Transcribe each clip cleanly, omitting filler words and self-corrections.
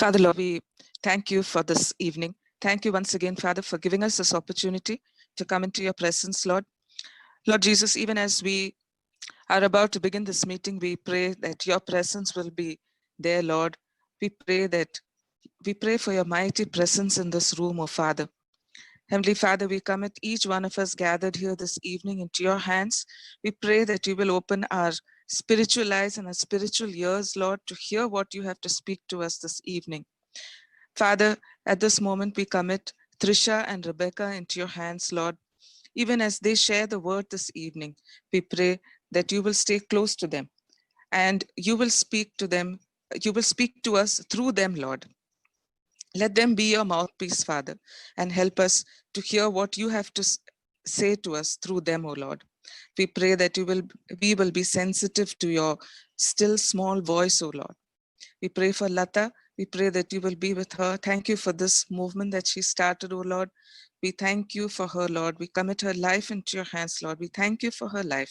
Father, Lord, we thank you for this evening. Thank you once again, Father, for giving us this opportunity to come into your presence, Lord. Lord Jesus, even as we are about to begin this meeting, we pray that your presence will be there, Lord. We pray for your mighty presence in this room, oh Father. Heavenly Father, we commit each one of us gathered here this evening into your hands. We pray that you will open our spiritual eyes and our spiritual ears, Lord, to hear what you have to speak to us this evening. Father, at this moment, we commit Trisha and Rebecca into your hands, Lord. Even as they share the word this evening, we pray that you will stay close to them and you will speak to them. You will speak to us through them, Lord. Let them be your mouthpiece, Father, and help us to hear what you have to say to us through them, O Lord. We pray that we will be sensitive to your still small voice, O Lord. We pray for Lata. We pray that you will be with her. Thank you for this movement that she started, O Lord. We thank you for her, Lord. We commit her life into your hands, Lord. We thank you for her life.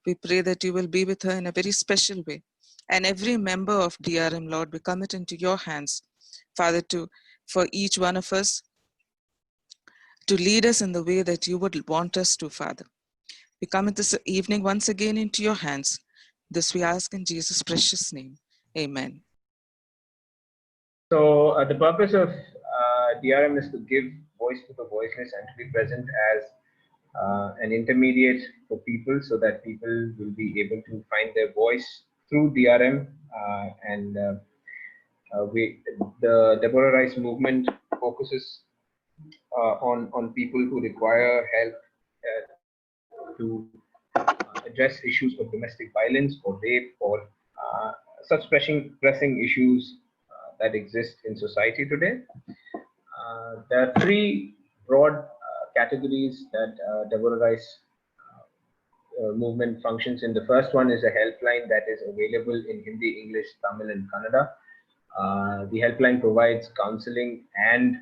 We pray that you will be with her in a very special way. And every member of DRM, Lord, we commit into your hands, Father, for each one of us to lead us in the way that you would want us to, Father. We commit this evening once again into your hands. This we ask in Jesus' precious name. Amen. So the purpose of DRM is to give voice to the voiceless and to be present as an intermediate for people so that people will be able to find their voice through DRM. The Deborah Rice movement focuses on people who require help to address issues of domestic violence or rape or such pressing issues that exist in society today. There are three broad categories that Deborah Rice movement functions in. The first one is a helpline that is available in Hindi, English, Tamil, and Kannada. The helpline provides counseling and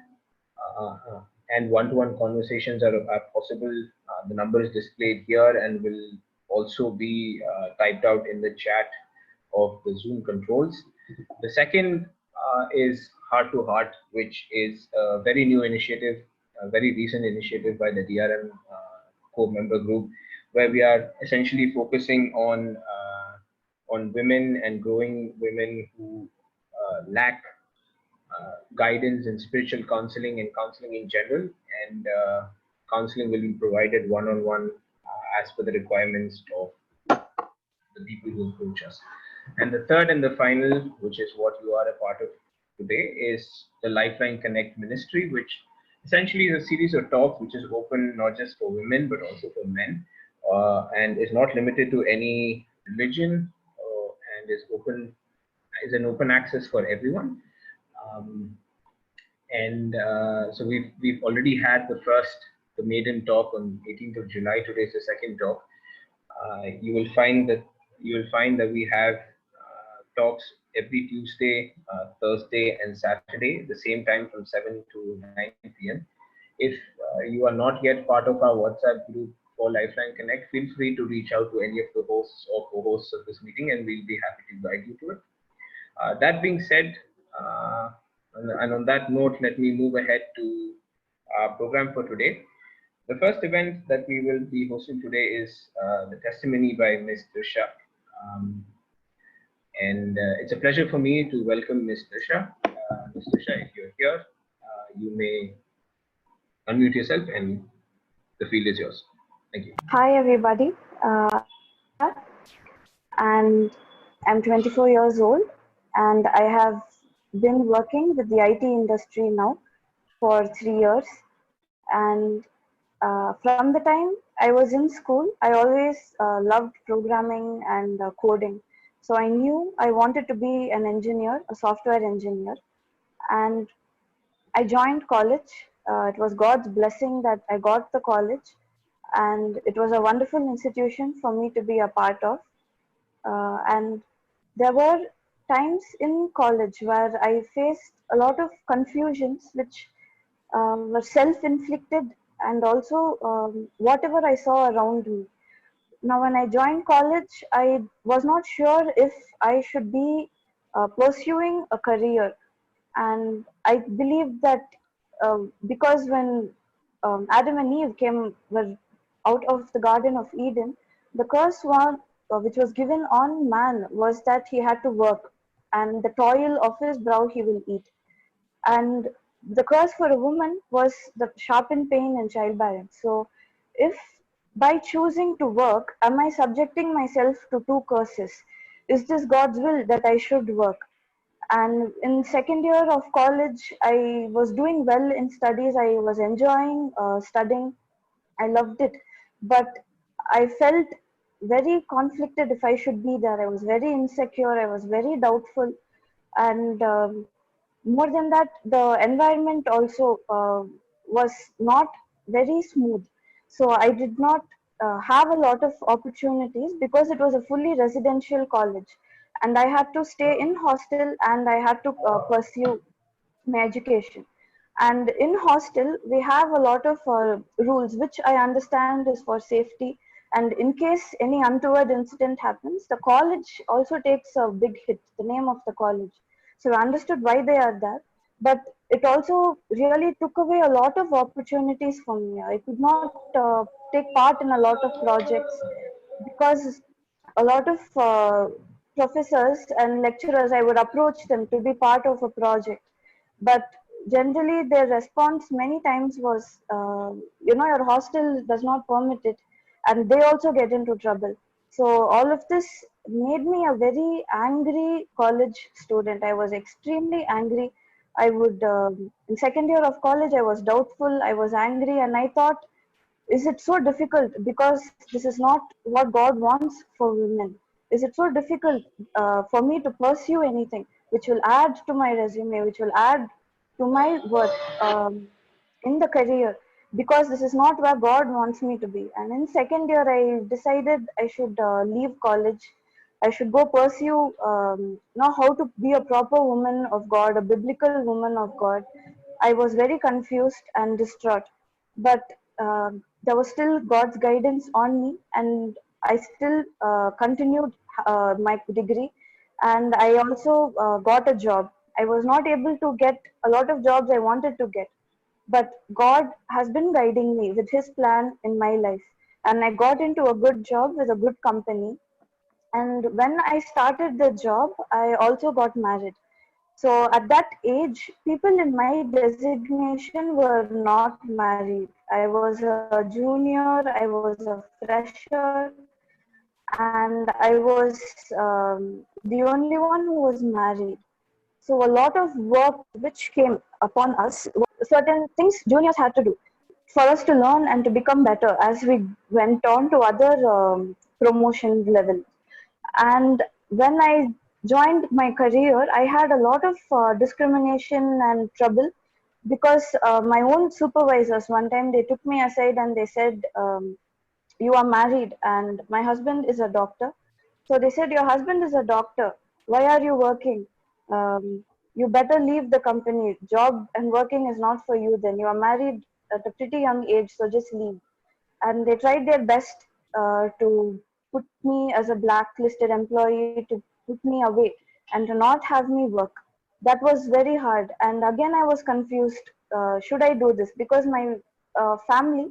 one-to-one conversations are possible. The number is displayed here and will also be typed out in the chat of the Zoom controls. The second is Heart to Heart, which is a very new initiative, a very recent initiative by the DRM core member group, where we are essentially focusing on women and growing women who lack guidance in spiritual counseling and counseling in general, and counseling will be provided one-on-one as per the requirements of the people who approach us. And the third and the final, which is what you are a part of today, is the Lifeline Connect Ministry, which essentially is a series of talks which is open not just for women but also for men, and is not limited to any religion, and is an open access for everyone. So we've already had the maiden talk on 18th of July. Today is the second talk. You will find that we have talks every Tuesday, Thursday, and Saturday, the same time from 7 to 9 p.m. If you are not yet part of our WhatsApp group for Lifeline Connect, feel free to reach out to any of the hosts or co-hosts of this meeting, and we'll be happy to guide you to it. That being said, and on that note, let me move ahead to our program for today. The first event that we will be hosting today is the testimony by Ms. Trisha. It's a pleasure for me to welcome Ms. Trisha. Ms. Trisha, if you're here, you may unmute yourself and the field is yours. Thank you. Hi, everybody. And I'm 24 years old, and I have been working with the IT industry now for 3 years. And from the time I was in school, I always loved programming and coding. So I knew I wanted to be an engineer, a software engineer. And I joined college. It was God's blessing that I got the college. And it was a wonderful institution for me to be a part of. And there were times in college where I faced a lot of confusions which were self-inflicted, and also whatever I saw around me. Now, when I joined college, I was not sure if I should be pursuing a career. And I believe that because when Adam and Eve were out of the Garden of Eden, the curse one which was given on man was that he had to work, and the toil of his brow he will eat. And the curse for a woman was the sharpened pain in childbearing. So, if by choosing to work, am I subjecting myself to two curses? Is this God's will that I should work? And in second year of college, I was doing well in studies. I was enjoying studying. I loved it, but I felt very conflicted if I should be there. I was very insecure. I was very doubtful, and more than that, the environment also was not very smooth. So I did not have a lot of opportunities because it was a fully residential college, and I had to stay in hostel and I had to pursue my education. And in hostel, we have a lot of rules, which I understand is for safety. And in case any untoward incident happens, the college also takes a big hit, the name of the college. So I understood why they are there. But it also really took away a lot of opportunities from me. I could not take part in a lot of projects because a lot of professors and lecturers, I would approach them to be part of a project, but generally their response many times was, your hostel does not permit it, and they also get into trouble. So all of this made me a very angry college student. I was extremely angry. I would, in second year of college, I was doubtful, I was angry, and I thought, is it so difficult? Because this is not what God wants for women. Is it so difficult for me to pursue anything which will add to my resume, which will add to my worth in the career? Because this is not where God wants me to be. And in second year, I decided I should leave college. I should go pursue know how to be a proper woman of God, a biblical woman of God. I was very confused and distraught, but there was still God's guidance on me, and I still continued my degree, and I also got a job. I was not able to get a lot of jobs I wanted to get, but God has been guiding me with His plan in my life, and I got into a good job with a good company. And when I started the job, I also got married. So at that age, people in my designation were not married. I was a junior, I was a fresher, and I was the only one who was married. So a lot of work which came upon us, certain things juniors had to do for us to learn and to become better as we went on to other promotion levels. And when I joined my career, I had a lot of discrimination and trouble because my own supervisors one time they took me aside and they said, "You are married, and my husband is a doctor." So they said, "Your husband is a doctor. Why are you working? You better leave the company. Job and working is not for you. Then you are married at a pretty young age, so just leave." And they tried their best to put me as a blacklisted employee, to put me away and to not have me work. That was very hard, and again I was confused. Should I do this? Because my family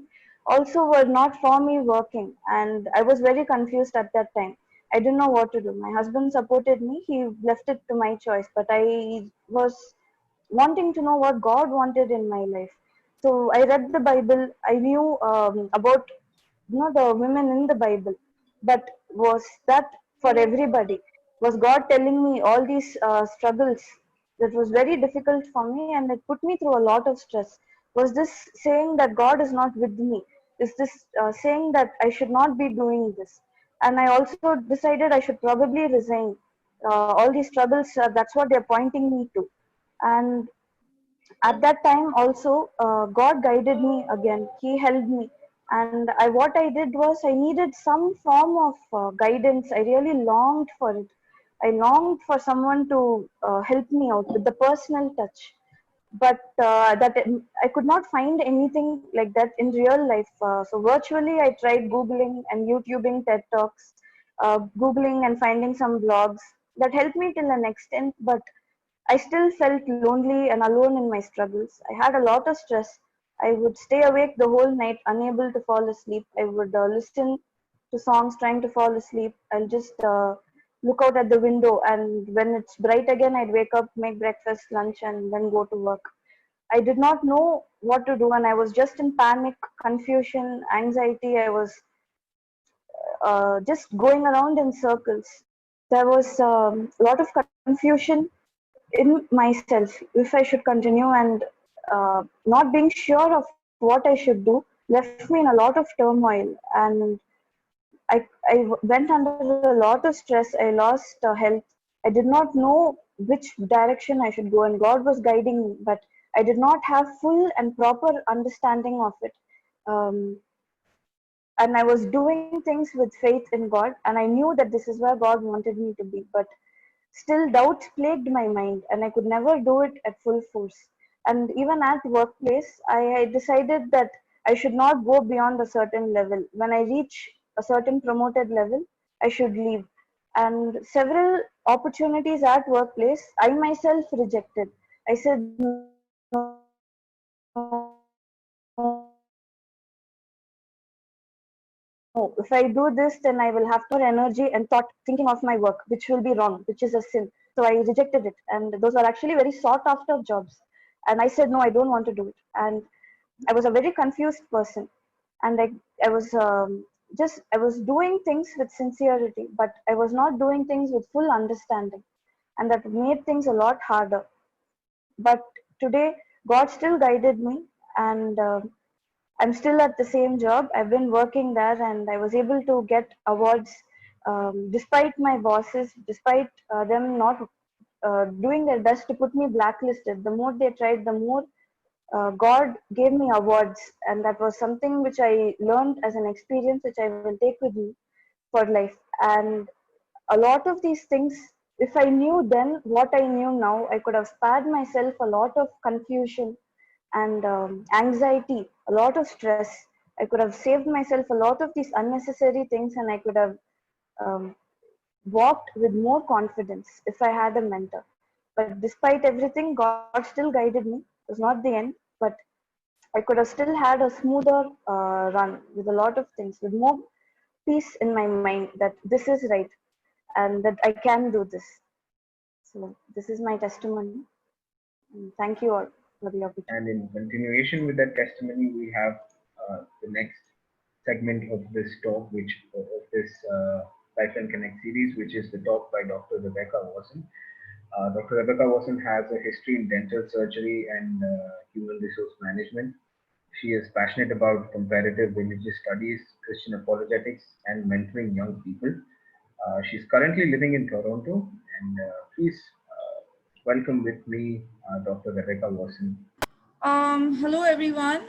also were not for me working, and I was very confused at that time. I didn't know what to do. My husband supported me, he left it to my choice, but I was wanting to know what God wanted in my life. So I read the Bible. I knew about the women in the Bible, but was that for everybody? Was God telling me all these struggles? That was very difficult for me, and it put me through a lot of stress. Was this saying that God is not with me? Is this saying that I should not be doing this? And I also decided I should probably resign. All these troubles, that's what they're pointing me to. And at that time also, God guided me again. He held me, and what I did was I needed some form of guidance. I really longed for it. I longed for someone to help me out with the personal touch, but I could not find anything like that in real life. So virtually I tried googling and youtubing TED Talks, googling and finding some blogs that helped me till an extent, but I still felt lonely and alone in my struggles. I had a lot of stress. I would stay awake the whole night, unable to fall asleep. I would listen to songs trying to fall asleep. I'll just look out at the window, and when it's bright again, I'd wake up, make breakfast, lunch, and then go to work. I did not know what to do, and I was just in panic, confusion, anxiety. I was just going around in circles. There was a lot of confusion in myself if I should continue, and not being sure of what I should do left me in a lot of turmoil. And I went under a lot of stress. I lost health. I did not know which direction I should go, and God was guiding me, but I did not have full and proper understanding of it. Um, and I was doing things with faith in God, and I knew that this is where God wanted me to be. But still, doubts plagued my mind, and I could never do it at full force. And even at workplace, I decided that I should not go beyond a certain level. When I reach a certain promoted level, I should leave. And several opportunities at workplace, I myself rejected. I said, no, if I do this, then I will have more energy and thought thinking of my work, which will be wrong, which is a sin. So I rejected it. And those were actually very sought after jobs. And I said, no, I don't want to do it. And I was a very confused person. And I was I was doing things with sincerity, but I was not doing things with full understanding. And that made things a lot harder. But today, God still guided me, and I'm still at the same job. I've been working there, and I was able to get awards despite my bosses, despite them not doing their best to put me blacklisted. The more they tried, the more God gave me awards, and that was something which I learned as an experience, which I will take with me for life. And a lot of these things, if I knew then what I knew now, I could have spared myself a lot of confusion and anxiety, a lot of stress. I could have saved myself a lot of these unnecessary things, and I could have um, walked with more confidence if I had a mentor. But despite everything, God still guided me. It was not the end, but I could have still had a smoother run with a lot of things, with more peace in my mind that this is right and that I can do this. So this is my testimony. And thank you all for the opportunity. And in continuation with that testimony, we have the next segment of this talk, which of this Lifeline Connect series, which is the talk by Dr. Rebecca Wasson. Dr. Rebecca Wasson has a history in dental surgery and human resource management. She is passionate about comparative religious studies, Christian apologetics, and mentoring young people. She's currently living in Toronto, and please welcome with me Dr. Rebecca Wasson. Hello, everyone.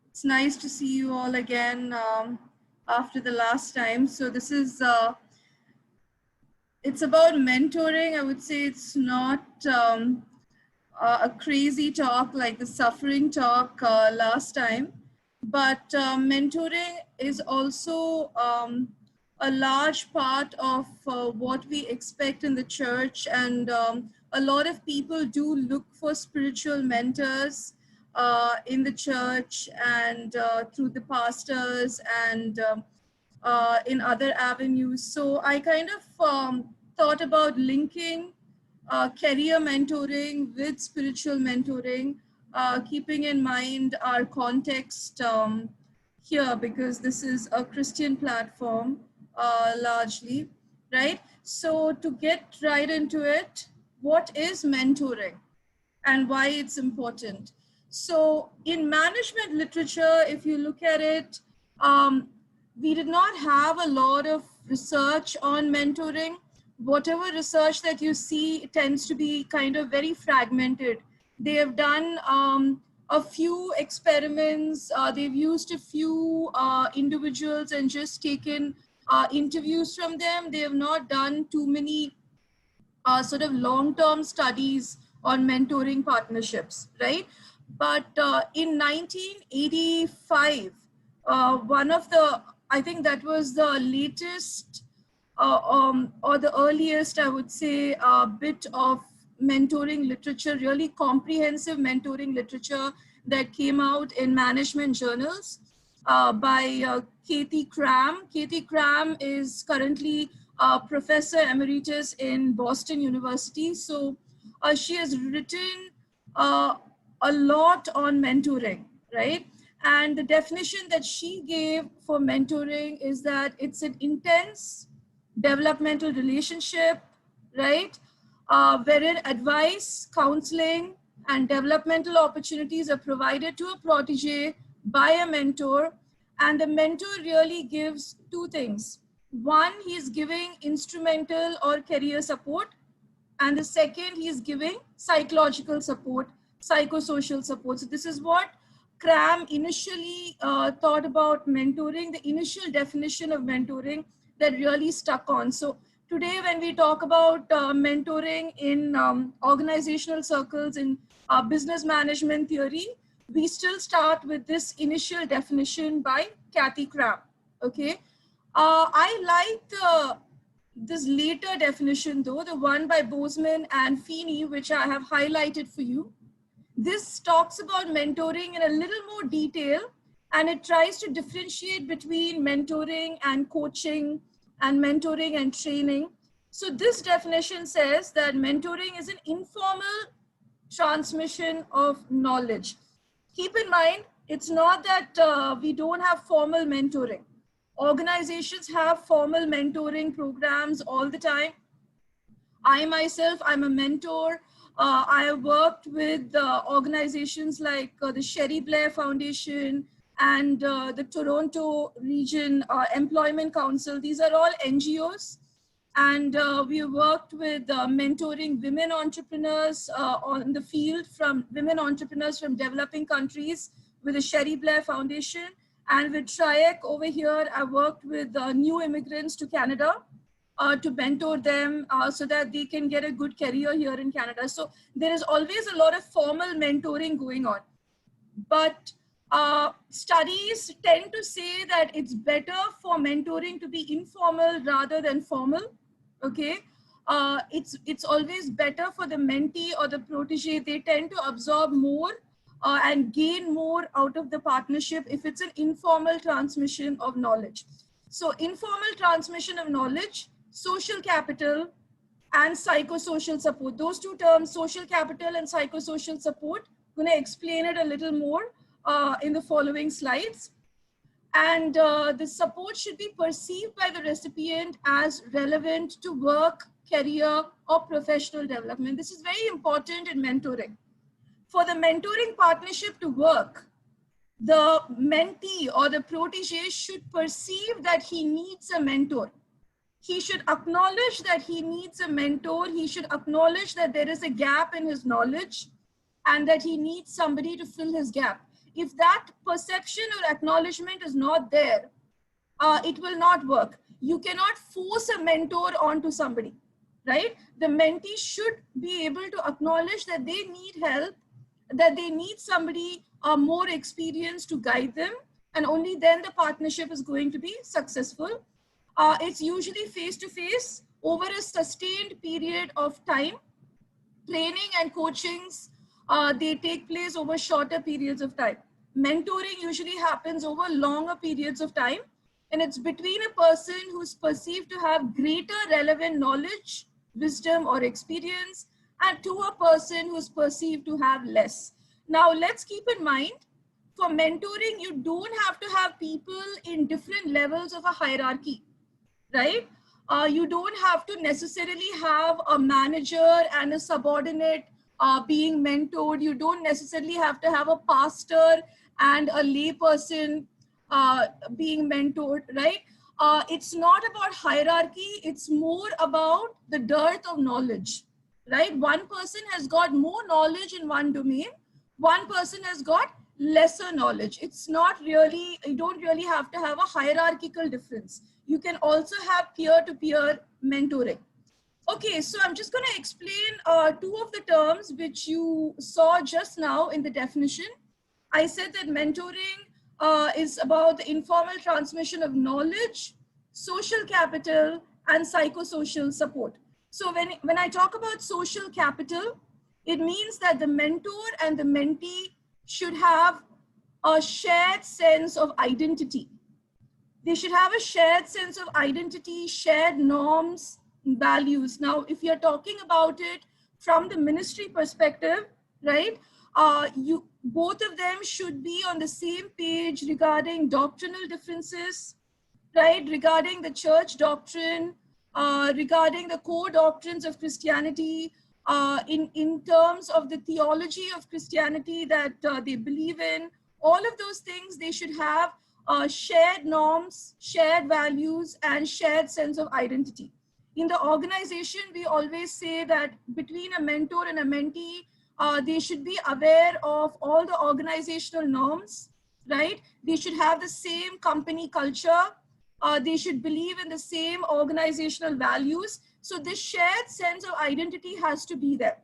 It's nice to see you all again after the last time. So this is, it's about mentoring. I would say it's not a crazy talk like the suffering talk last time, but mentoring is also a large part of what we expect in the church, and a lot of people do look for spiritual mentors in the church and through the pastors and in other avenues. So I kind of thought about linking career mentoring with spiritual mentoring, keeping in mind our context here, because this is a Christian platform largely, right? So to get right into it, what is mentoring and why it's important? So in management literature, if you look at it, we did not have a lot of research on mentoring. Whatever research that you see tends to be kind of very fragmented. They have done a few experiments. They've used a few individuals and just taken interviews from them. They have not done too many sort of long-term studies on mentoring partnerships, right? But in 1985, one of the, I think that was the latest or the earliest, I would say, bit of mentoring literature, really comprehensive mentoring literature that came out in management journals by Katie Cram. Katie Cram is currently Professor Emeritus in Boston University. So she has written a lot on mentoring, right? And the definition that she gave for mentoring is that it's an intense developmental relationship, right? Wherein advice, counseling, and developmental opportunities are provided to a protege by a mentor. And the mentor really gives two things. One, he's giving instrumental or career support. And the second, he's giving psychological support, psychosocial support. So this is what Cram initially thought about mentoring, the initial definition of mentoring that really stuck on. So today, when we talk about mentoring in organizational circles, in business management theory, we still start with this initial definition by Kathy Cram, okay? I like this later definition though, the one by Bozeman and Feeney, which I have highlighted for you. This talks about mentoring in a little more detail, and it tries to differentiate between mentoring and coaching and mentoring and training. So this definition says that mentoring is an informal transmission of knowledge. Keep in mind, it's not that we don't have formal mentoring. Organizations have formal mentoring programs all the time. I myself, I'm a mentor. I have worked with organizations like the Sherry Blair Foundation and the Toronto Region Employment Council. These are all NGOs. And we worked with mentoring women entrepreneurs on the field, from women entrepreneurs from developing countries with the Sherry Blair Foundation. And with TRIAC over here, I worked with new immigrants to Canada to mentor them so that they can get a good career here in Canada. So there is always a lot of formal mentoring going on. But studies tend to say that it's better for mentoring to be informal rather than formal, okay? It's always better for the mentee or the protege. They tend to absorb more and gain more out of the partnership if it's an informal transmission of knowledge. So informal transmission of knowledge, social capital, and psychosocial support. Those two terms, social capital and psychosocial support, I'm going to explain it a little more in the following slides. And the support should be perceived by the recipient as relevant to work, career, or professional development. This is very important in mentoring. For the mentoring partnership to work, the mentee or the protege should perceive that he needs a mentor. He should acknowledge that he needs a mentor. He should acknowledge that there is a gap in his knowledge and that he needs somebody to fill his gap. If that perception or acknowledgement is not there, it will not work. You cannot force a mentor onto somebody, right? The mentee should be able to acknowledge that they need help, that they need somebody more experienced to guide them, and only then the partnership is going to be successful. It's usually face-to-face over a sustained period of time. Training and coachings, they take place over shorter periods of time. Mentoring usually happens over longer periods of time, and it's between a person who's perceived to have greater relevant knowledge, wisdom, or experience, and to a person who's perceived to have less. Now, let's keep in mind, for mentoring, you don't have to have people in different levels of a hierarchy, right? You don't have to necessarily have a manager and a subordinate being mentored. You don't necessarily have to have a pastor and a lay person being mentored, right? It's not about hierarchy. It's more about the dearth of knowledge, right? One person has got more knowledge in one domain. One person has got lesser knowledge. It's not really, you don't really have to have a hierarchical difference. You can also have peer-to-peer mentoring. Okay, so I'm just going to explain two of the terms which you saw just now in the definition. I said that mentoring is about the informal transmission of knowledge, social capital, and psychosocial support. So when I talk about social capital, it means that the mentor and the mentee should have a shared sense of identity. They should have a shared sense of identity, shared norms, values. Now, if you're talking about it from the ministry perspective, right, both of them should be on the same page regarding doctrinal differences, right, regarding the church doctrine, regarding the core doctrines of Christianity, in terms of the theology of Christianity that they believe in. All of those things, they should have shared norms, shared values, and shared sense of identity. In the organization, we always say that between a mentor and a mentee, they should be aware of all the organizational norms, right? They should have the same company culture. They should believe in the same organizational values. So this shared sense of identity has to be there.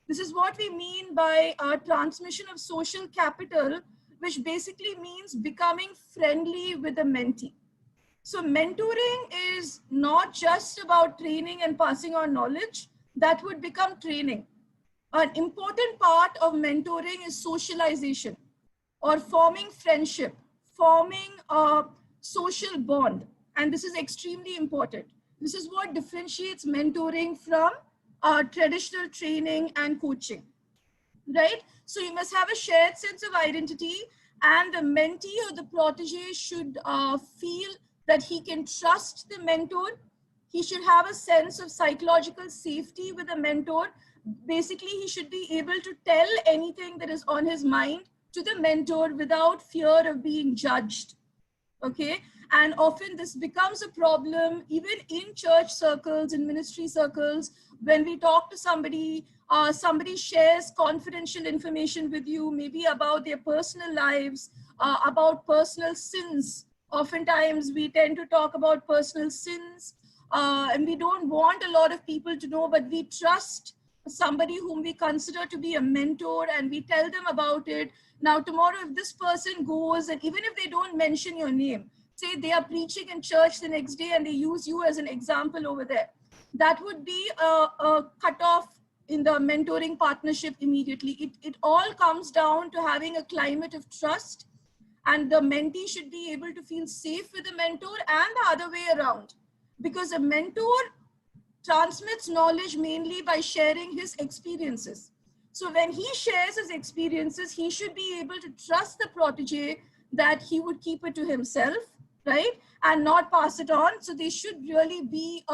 This is what we mean by transmission of social capital, which basically means becoming friendly with the mentee. So mentoring is not just about training and passing on knowledge. That would become training. An important part of mentoring is socialization, or forming friendship, forming a social bond. And this is extremely important. This is what differentiates mentoring from traditional training and coaching, right? So you must have a shared sense of identity, and the mentee or the protege should feel that he can trust the mentor. He should have a sense of psychological safety with the mentor. Basically, he should be able to tell anything that is on his mind to the mentor without fear of being judged. Okay, and often this becomes a problem even in church circles, in ministry circles. When we talk to somebody, somebody shares confidential information with you, maybe about their personal lives, about personal sins. Oftentimes we tend to talk about personal sins, and we don't want a lot of people to know, but we trust somebody whom we consider to be a mentor, and we tell them about it. Now, tomorrow, if this person goes, and even if they don't mention your name, say they are preaching in church the next day and they use you as an example over there, that would be a cutoff in the mentoring partnership immediately. It all comes down to having a climate of trust, and the mentee should be able to feel safe with the mentor, and the other way around, because a mentor transmits knowledge mainly by sharing his experiences. So when he shares his experiences, he should be able to trust the protege that he would keep it to himself, right? And not pass it on. So they should really be,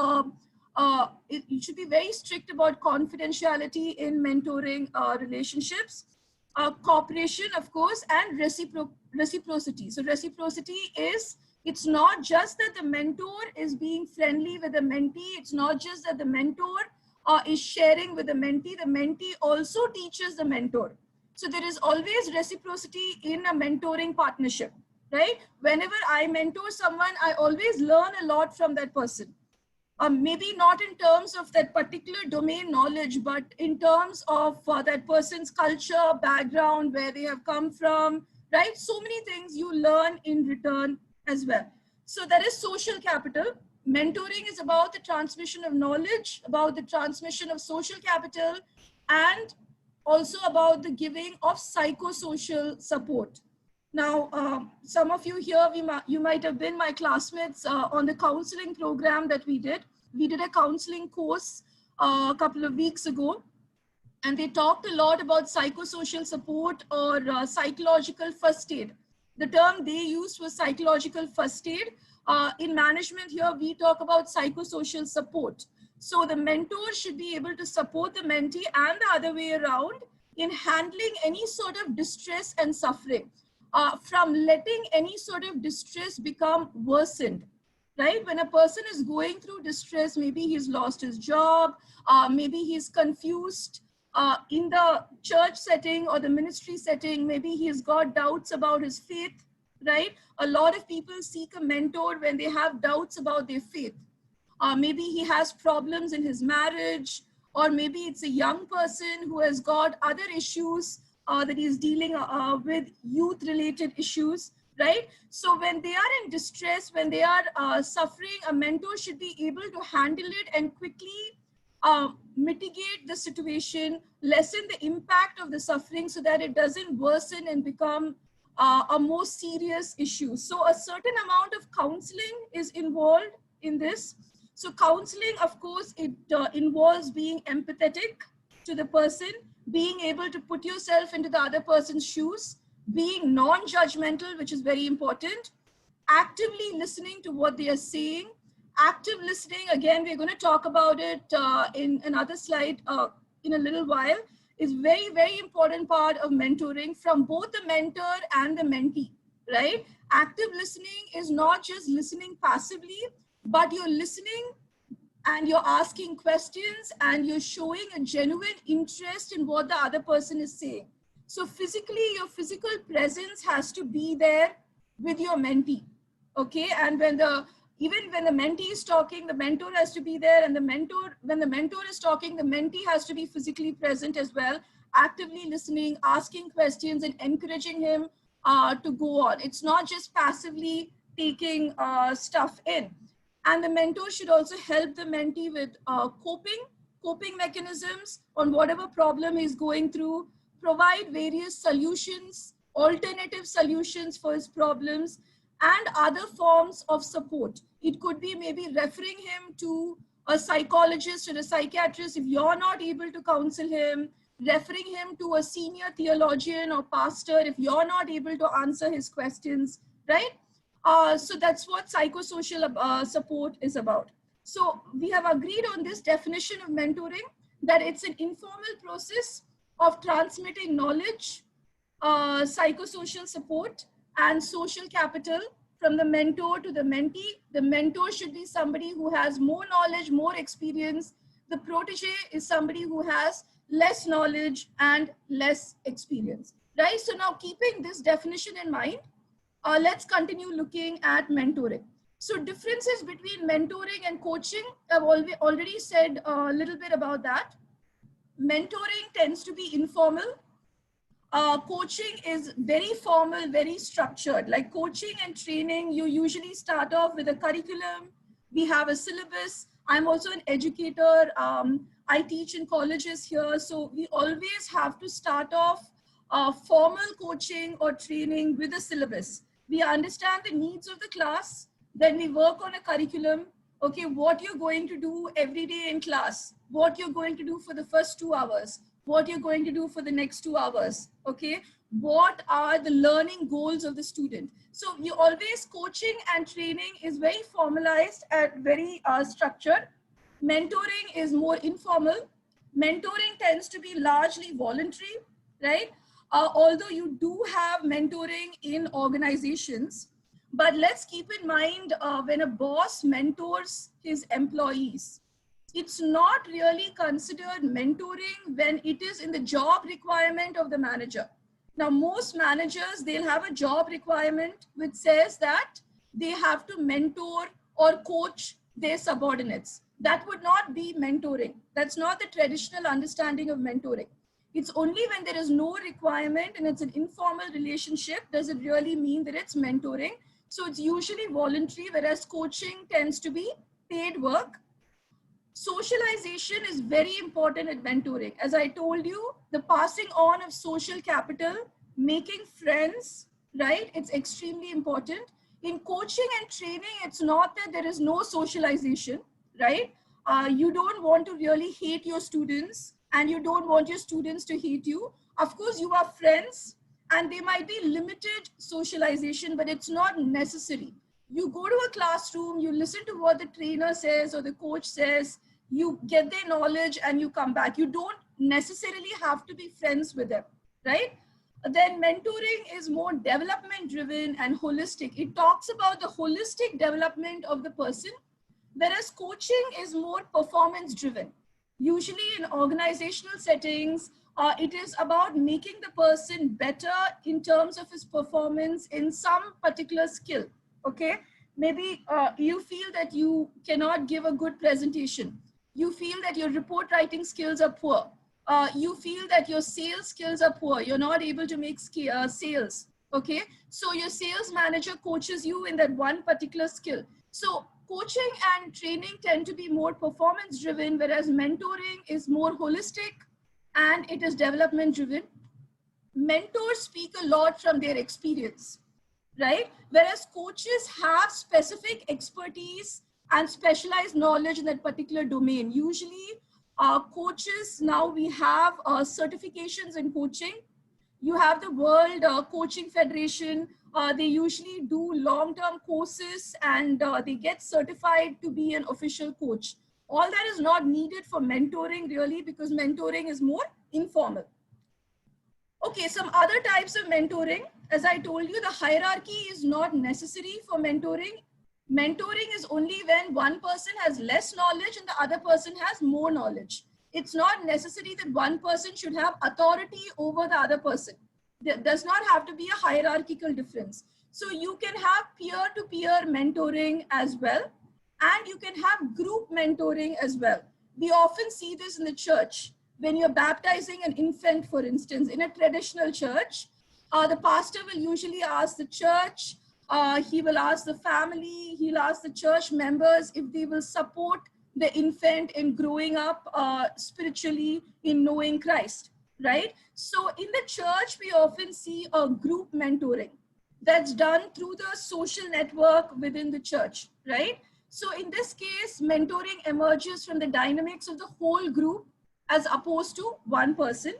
it should be very strict about confidentiality in mentoring relationships. Cooperation, of course, and reciprocity. So reciprocity is, it's not just that the mentor is being friendly with the mentee. It's not just that the mentor is sharing with the mentee also teaches the mentor. So there is always reciprocity in a mentoring partnership, right? Whenever I mentor someone, I always learn a lot from that person. Maybe not in terms of that particular domain knowledge, but in terms of that person's culture, background, where they have come from, right? So many things you learn in return as well. So that is social capital. Mentoring is about the transmission of knowledge, about the transmission of social capital, and also about the giving of psychosocial support. Now, some of you here, you might have been my classmates on the counseling program that we did. We did a counseling course a couple of weeks ago, and they talked a lot about psychosocial support, or psychological first aid. The term they used was psychological first aid. In management here, we talk about psychosocial support. So the mentor should be able to support the mentee, and the other way around, in handling any sort of distress and suffering, from letting any sort of distress become worsened, right? When a person is going through distress, maybe he's lost his job, maybe he's confused, in the church setting or the ministry setting, maybe he's got doubts about his faith, right? A lot of people seek a mentor when they have doubts about their faith. Maybe he has problems in his marriage, or maybe it's a young person who has got other issues that he's dealing with, youth-related issues. right? So when they are in distress, when they are suffering, a mentor should be able to handle it and quickly mitigate the situation, lessen the impact of the suffering so that it doesn't worsen and become a more serious issue. So a certain amount of counseling is involved in this. So counseling, of course, it involves being empathetic to the person, being able to put yourself into the other person's shoes, being non-judgmental, which is very important, actively listening to what they are saying. Active listening, again, we're going to talk about it in another slide in a little while, is very, very important part of mentoring from both the mentor and the mentee, right? Active listening is not just listening passively, but you're listening and you're asking questions and you're showing a genuine interest in what the other person is saying. So physically, your physical presence has to be there with your mentee, okay? And even when the mentee is talking, the mentor has to be there, and when the mentor is talking, the mentee has to be physically present as well, actively listening, asking questions, and encouraging him to go on. It's not just passively taking stuff in. And the mentor should also help the mentee with coping mechanisms on whatever problem he's going through, provide various solutions, alternative solutions for his problems, and other forms of support. It could be maybe referring him to a psychologist or a psychiatrist if you're not able to counsel him, referring him to a senior theologian or pastor if you're not able to answer his questions, right? So that's what psychosocial support is about. So we have agreed on this definition of mentoring, that it's an informal process of transmitting knowledge, psychosocial support, and social capital from the mentor to the mentee. The mentor should be somebody who has more knowledge, more experience. The protege is somebody who has less knowledge and less experience, right? So now, keeping this definition in mind, let's continue looking at mentoring. So differences between mentoring and coaching, I've already said a little bit about that. Mentoring tends to be informal. Coaching is very formal, very structured. Like coaching and training, you usually start off with a curriculum. We have a syllabus. I'm also an educator. I teach in colleges here. So we always have to start off formal coaching or training with a syllabus. We understand the needs of the class. Then we work on a curriculum. Okay, what you're going to do every day in class, what you're going to do for the first 2 hours, what you're going to do for the next 2 hours, okay? What are the learning goals of the student? So you always, coaching and training is very formalized and very structured. Mentoring is more informal. Mentoring tends to be largely voluntary, right? Although you do have mentoring in organizations, but let's keep in mind when a boss mentors his employees, it's not really considered mentoring when it is in the job requirement of the manager. Now, most managers, they'll have a job requirement which says that they have to mentor or coach their subordinates. That would not be mentoring. That's not the traditional understanding of mentoring. It's only when there is no requirement and it's an informal relationship does it really mean that it's mentoring. So it's usually voluntary, whereas coaching tends to be paid work. Socialization is very important at mentoring. As I told you, the passing on of social capital, making friends, right? It's extremely important. In coaching and training, it's not that there is no socialization, right? You don't want to really hate your students and you don't want your students to hate you. Of course, you are friends and there might be limited socialization, but it's not necessary. You go to a classroom, you listen to what the trainer says or the coach says, you get their knowledge and you come back. You don't necessarily have to be friends with them, right? Then mentoring is more development driven and holistic. It talks about the holistic development of the person, whereas coaching is more performance driven. Usually in organizational settings, it is about making the person better in terms of his performance in some particular skill. Okay, maybe you feel that you cannot give a good presentation. You feel that your report writing skills are poor. You feel that your sales skills are poor. You're not able to make sales. Okay, so your sales manager coaches you in that one particular skill. So coaching and training tend to be more performance driven, whereas mentoring is more holistic and it is development driven. Mentors speak a lot from their experience, right? Whereas coaches have specific expertise and specialized knowledge in that particular domain. Usually, coaches, now we have certifications in coaching. You have the World Coaching Federation. They usually do long-term courses and they get certified to be an official coach. All that is not needed for mentoring really, because mentoring is more informal. Okay, some other types of mentoring. As I told you, the hierarchy is not necessary for mentoring. Mentoring is only when one person has less knowledge and the other person has more knowledge. It's not necessary that one person should have authority over the other person. There does not have to be a hierarchical difference. So you can have peer-to-peer mentoring as well, and you can have group mentoring as well. We often see this in the church. When you're baptizing an infant, for instance, in a traditional church, the pastor will usually ask the church, he will ask the family, he'll ask the church members if they will support the infant in growing up spiritually in knowing Christ, right? So in the church, we often see a group mentoring that's done through the social network within the church, right? So in this case, mentoring emerges from the dynamics of the whole group as opposed to one person.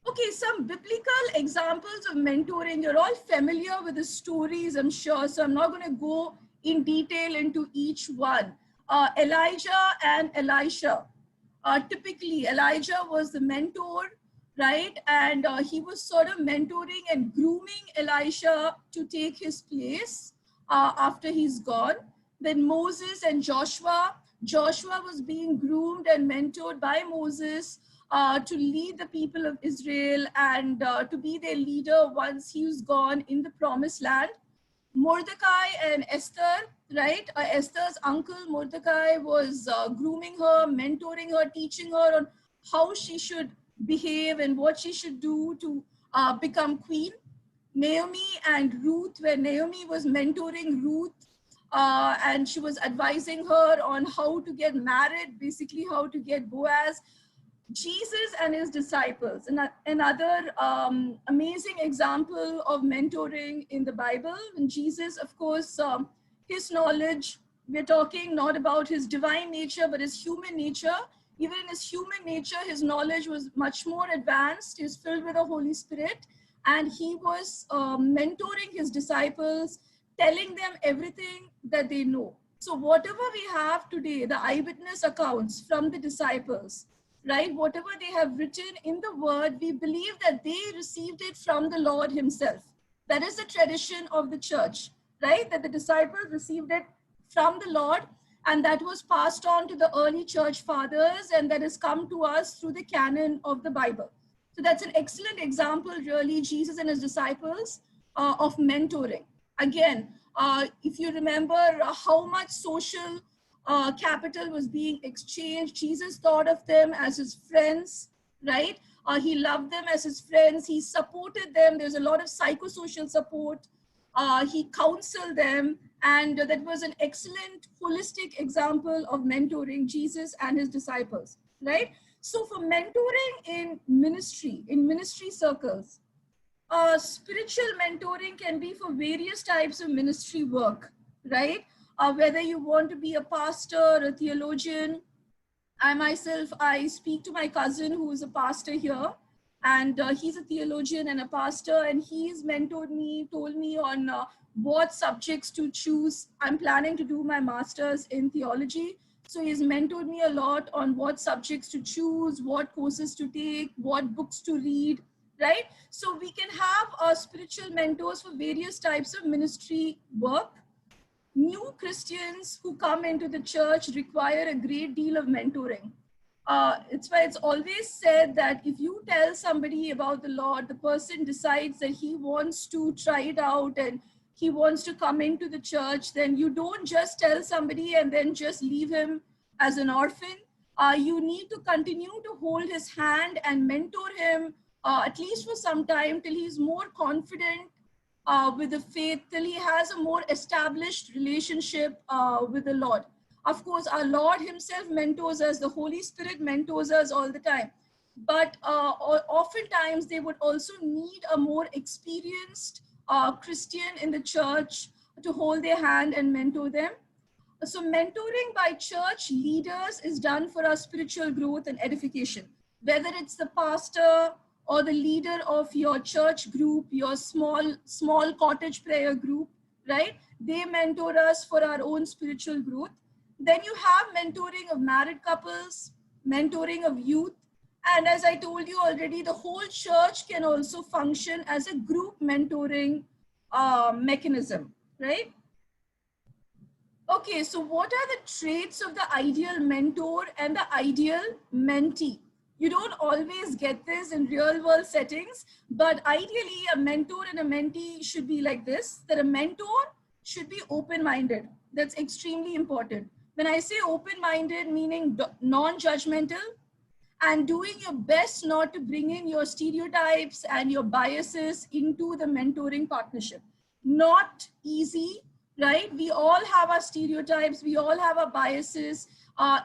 Okay, some biblical examples of mentoring. You're all familiar with the stories, I'm sure, so I'm not going to go in detail into each one. Elijah and Elisha. Typically, Elijah was the mentor, right? And he was sort of mentoring and grooming Elisha to take his place after he's gone. Then Moses and Joshua. Joshua was being groomed and mentored by Moses to lead the people of Israel and to be their leader once he was gone in the promised land. Mordecai and Esther, right? Esther's uncle Mordecai was grooming her, mentoring her, teaching her on how she should behave and what she should do to become queen. Naomi and Ruth, where Naomi was mentoring Ruth and she was advising her on how to get married, basically how to get Boaz. Jesus and his disciples, another amazing example of mentoring in the Bible. And Jesus, of course, his knowledge, we're talking not about his divine nature, but his human nature. Even in his human nature, his knowledge was much more advanced. He was filled with the Holy Spirit, and he was mentoring his disciples, telling them everything that they know. So whatever we have today, the eyewitness accounts from the disciples, right? Whatever they have written in the word, we believe that they received it from the Lord himself. That is the tradition of the church, right? That the disciples received it from the Lord, and that was passed on to the early church fathers, and that has come to us through the canon of the Bible. So that's an excellent example, really, Jesus and his disciples of mentoring. Again, if you remember how much social capital was being exchanged, Jesus thought of them as his friends, right? He loved them as his friends. He supported them. There's a lot of psychosocial support. He counseled them. And that was an excellent holistic example of mentoring Jesus and his disciples, right? So for mentoring in ministry circles, spiritual mentoring can be for various types of ministry work, right? Whether you want to be a pastor, a theologian. I myself, I speak to my cousin who is a pastor here, and he's a theologian and a pastor, and he's mentored me, told me on what subjects to choose. I'm planning to do my master's in theology. So he's mentored me a lot on what subjects to choose, what courses to take, what books to read, right? So we can have spiritual mentors for various types of ministry work. New Christians who come into the church require a great deal of mentoring. It's why it's always said that if you tell somebody about the Lord, the person decides that he wants to try it out and he wants to come into the church, then you don't just tell somebody and then just leave him as an orphan. You need to continue to hold his hand and mentor him at least for some time, till he's more confident with the faith, till he has a more established relationship with the Lord. Of course, our Lord himself mentors us, the Holy Spirit mentors us all the time. But oftentimes they would also need a more experienced Christian in the church to hold their hand and mentor them. So mentoring by church leaders is done for our spiritual growth and edification. Whether it's the pastor or the leader of your church group, your small cottage prayer group, right? They mentor us for our own spiritual growth. Then you have mentoring of married couples, mentoring of youth. And as I told you already, the whole church can also function as a group mentoring mechanism, right? Okay, so what are the traits of the ideal mentor and the ideal mentee? You don't always get this in real world settings, but ideally a mentor and a mentee should be like this, that a mentor should be open-minded. That's extremely important. When I say open-minded, meaning non-judgmental, and doing your best not to bring in your stereotypes and your biases into the mentoring partnership. Not easy, right? We all have our stereotypes, we all have our biases.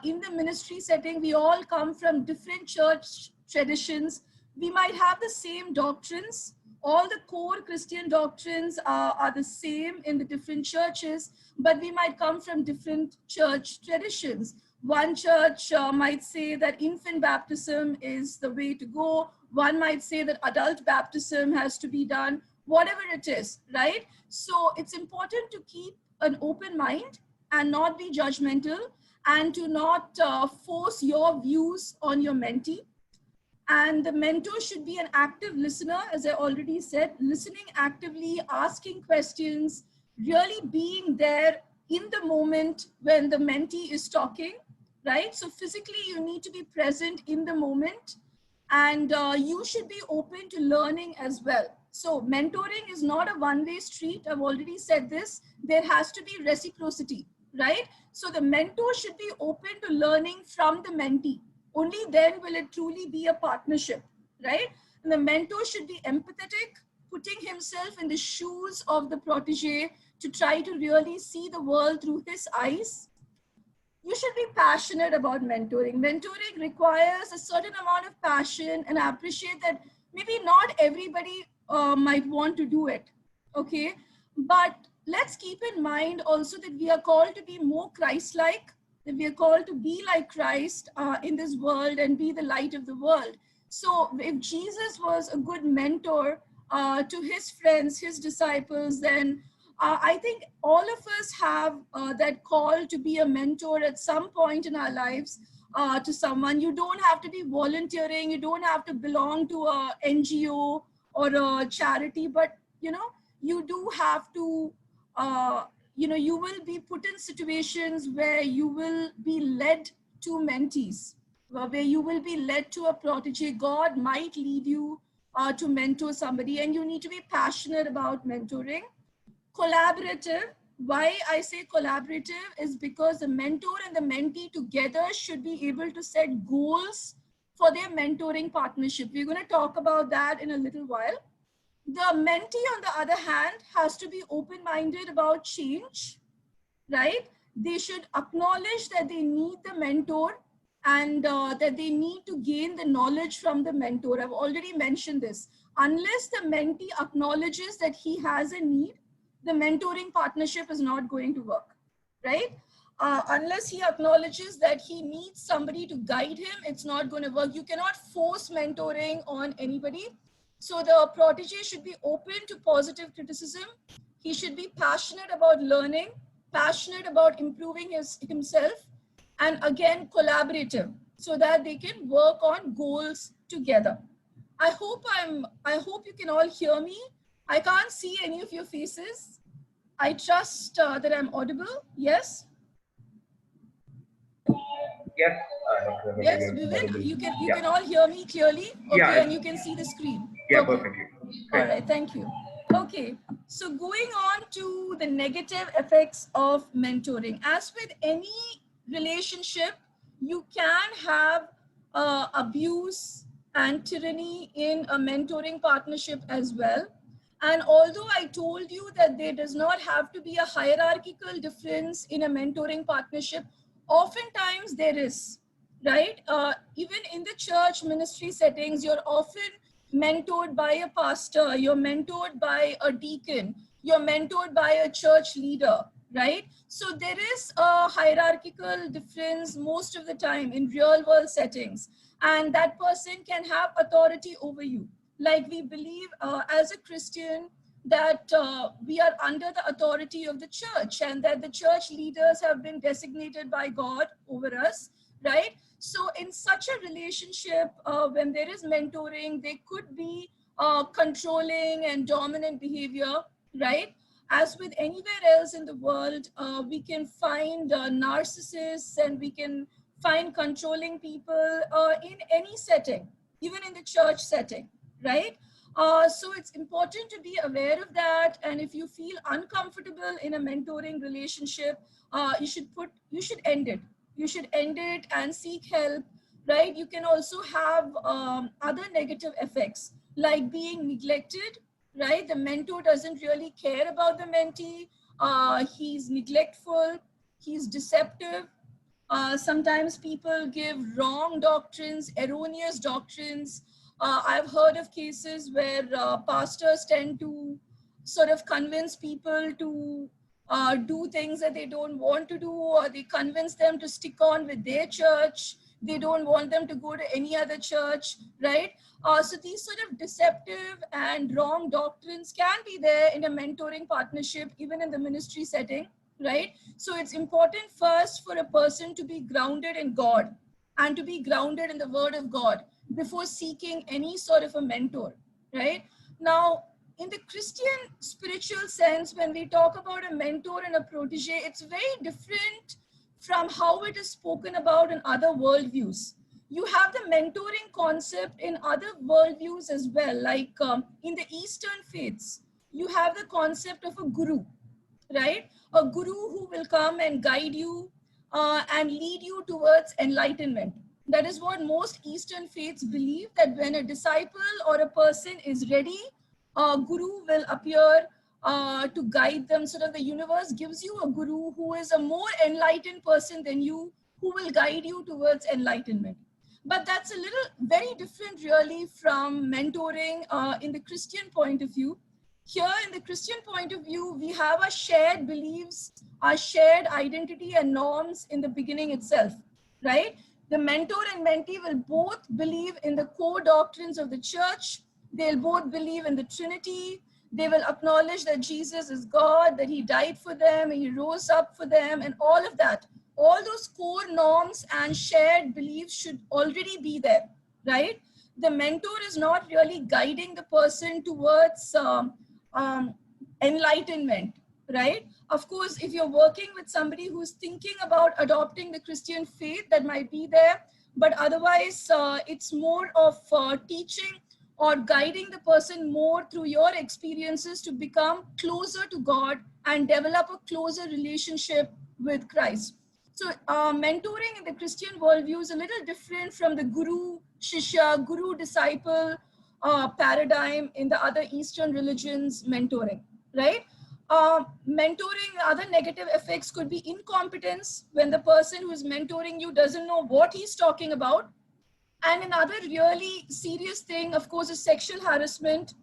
In the ministry setting, we all come from different church traditions. We might have the same doctrines. All the core Christian doctrines are the same in the different churches, but we might come from different church traditions. One church might say that infant baptism is the way to go. One might say that adult baptism has to be done, whatever it is, right? So it's important to keep an open mind and not be judgmental, and to not force your views on your mentee. And the mentor should be an active listener, as I already said, listening actively, asking questions, really being there in the moment when the mentee is talking, right? So physically, you need to be present in the moment, and you should be open to learning as well. So mentoring is not a one-way street. I've already said this. There has to be reciprocity, right? So the mentor should be open to learning from the mentee. Only then will it truly be a partnership, right? And the mentor should be empathetic, putting himself in the shoes of the protege to try to really see the world through his eyes. You should be passionate about mentoring. Mentoring requires a certain amount of passion, and I appreciate that maybe not everybody might want to do it, okay? But let's keep in mind also that we are called to be more Christ-like, that we are called to be like Christ in this world and be the light of the world. So if Jesus was a good mentor to his friends, his disciples, then I think all of us have that call to be a mentor at some point in our lives to someone. You don't have to be volunteering, you don't have to belong to a NGO or a charity, but you do have to you will be put in situations where you will be led to mentees, where you will be led to a protege. God might lead you to mentor somebody, and you need to be passionate about mentoring. Collaborative. Why I say collaborative is because the mentor and the mentee together should be able to set goals for their mentoring partnership. We're going to talk about that in a little while. The mentee, on the other hand, has to be open-minded about change, right? They should acknowledge that they need the mentor, and that they need to gain the knowledge from the mentor. I've already mentioned this. Unless the mentee acknowledges that he has a need, the mentoring partnership is not going to work, right? Unless he acknowledges that he needs somebody to guide him, it's not going to work. You cannot force mentoring on anybody. So the protege should be open to positive criticism. He should be passionate about learning, passionate about improving himself, and again, collaborative, so that they can work on goals together. I hope you can all hear me. I can't see any of your faces. I trust that I'm audible. Yes? Yes. Yes, Vivek, you can all hear me clearly? Okay, yeah, and you can see the screen. Yeah, okay. perfectly. All right, thank you. Okay, so going on to the negative effects of mentoring. As with any relationship, you can have abuse, and tyranny in a mentoring partnership as well. And although I told you that there does not have to be a hierarchical difference in a mentoring partnership, oftentimes there is, right? Even in the church ministry settings, you're often mentored by a pastor, you're mentored by a deacon, you're mentored by a church leader, right? So there is a hierarchical difference most of the time in real world settings, and that person can have authority over you. Like we believe as a Christian that we are under the authority of the church, and that the church leaders have been designated by God over us, right? So in such a relationship, when there is mentoring, there could be controlling and dominant behavior, right? As with anywhere else in the world, we can find narcissists, and we can find controlling people in any setting, even in the church setting, right? So it's important to be aware of that. And if you feel uncomfortable in a mentoring relationship, you should end it. You should end it and seek help, right? You can also have other negative effects like being neglected, right? The mentor doesn't really care about the mentee. He's neglectful, he's deceptive. Sometimes people give wrong doctrines, erroneous doctrines. I've heard of cases where pastors tend to sort of convince people to do things that they don't want to do, or they convince them to stick on with their church. They don't want them to go to any other church, right? So these sort of deceptive and wrong doctrines can be there in a mentoring partnership, even in the ministry setting, right? So it's important first for a person to be grounded in God and to be grounded in the Word of God before seeking any sort of a mentor, right? Now, in the Christian spiritual sense, when we talk about a mentor and a protege, it's very different from how it is spoken about in other worldviews. You have the mentoring concept in other worldviews as well, like in the Eastern faiths, you have the concept of a guru, right? A guru who will come and guide you and lead you towards enlightenment. That is what most Eastern faiths believe, that when a disciple or a person is ready, a guru will appear to guide them. So that the universe gives you a guru who is a more enlightened person than you, who will guide you towards enlightenment. But that's a little very different really from mentoring in the Christian point of view. Here in the Christian point of view, we have our shared beliefs, our shared identity and norms in the beginning itself, right? The mentor and mentee will both believe in the core doctrines of the church. They'll both believe in the Trinity. They will acknowledge that Jesus is God, that he died for them, and he rose up for them, and all of that. All those core norms and shared beliefs should already be there, right? The mentor is not really guiding the person towards enlightenment, right? Of course, if you're working with somebody who's thinking about adopting the Christian faith, that might be there. But otherwise, it's more of teaching or guiding the person more through your experiences to become closer to God and develop a closer relationship with Christ. So mentoring in the Christian worldview is a little different from the guru shishya, guru disciple paradigm in the other Eastern religions mentoring, right? Mentoring, other negative effects could be incompetence, when the person who is mentoring you doesn't know what he's talking about. And another really serious thing, of course, is sexual harassment.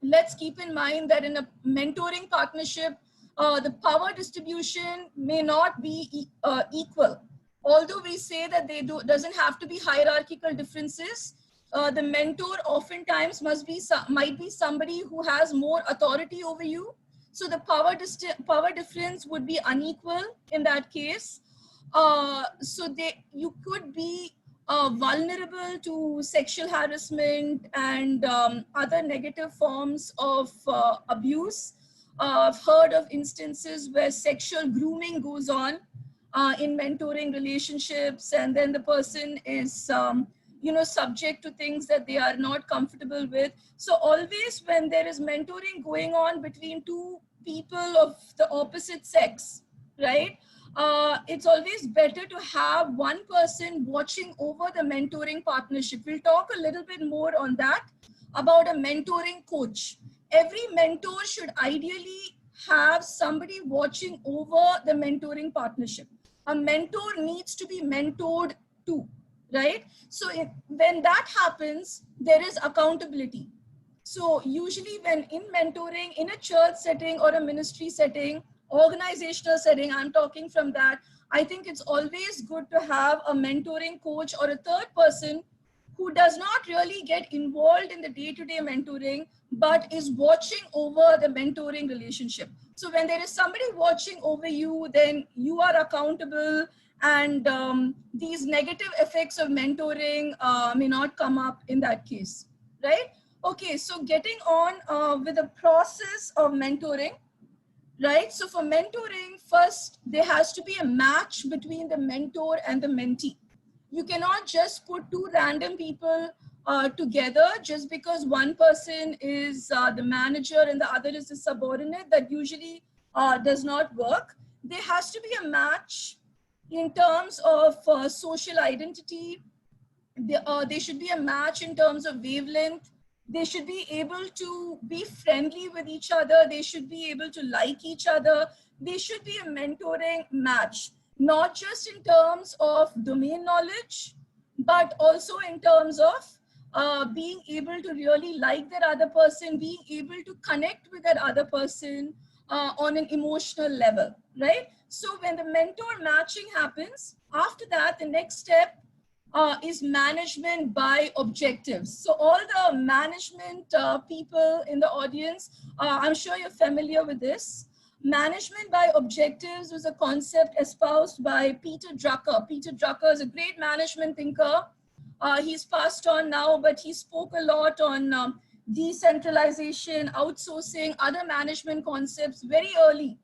Let's keep in mind that in a mentoring partnership, the power distribution may not be equal. Although we say that doesn't have to be hierarchical differences, the mentor oftentimes might be somebody who has more authority over you. So the power difference would be unequal in that case. So you could be vulnerable to sexual harassment and other negative forms of abuse. I've heard of instances where sexual grooming goes on in mentoring relationships, and then the person is subject to things that they are not comfortable with. So always when there is mentoring going on between two people of the opposite sex, right, it's always better to have one person watching over the mentoring partnership. We'll talk a little bit more on that, about a mentoring coach. Every mentor should ideally have somebody watching over the mentoring partnership. A mentor needs to be mentored too, right? So when that happens, there is accountability. So usually when in mentoring, in a church setting or a ministry setting, organizational setting, I'm talking from that, I think it's always good to have a mentoring coach or a third person who does not really get involved in the day-to-day mentoring, but is watching over the mentoring relationship. So when there is somebody watching over you, then you are accountable, and these negative effects of mentoring may not come up in that case, right? Okay, so getting on with the process of mentoring, right? So for mentoring, first, there has to be a match between the mentor and the mentee. You cannot just put two random people together just because one person is the manager and the other is the subordinate. That usually does not work. There has to be a match in terms of social identity. There should be a match in terms of wavelength. They should be able to be friendly with each other. They should be able to like each other. They should be a mentoring match, not just in terms of domain knowledge, but also in terms of being able to really like that other person, being able to connect with that other person on an emotional level, right? So when the mentor matching happens, after that, the next step is management by objectives. So all the management people in the audience, I'm sure you're familiar with this. Management by objectives was a concept espoused by Peter Drucker. Peter Drucker is a great management thinker. He's passed on now, but he spoke a lot on decentralization, outsourcing, other management concepts very early.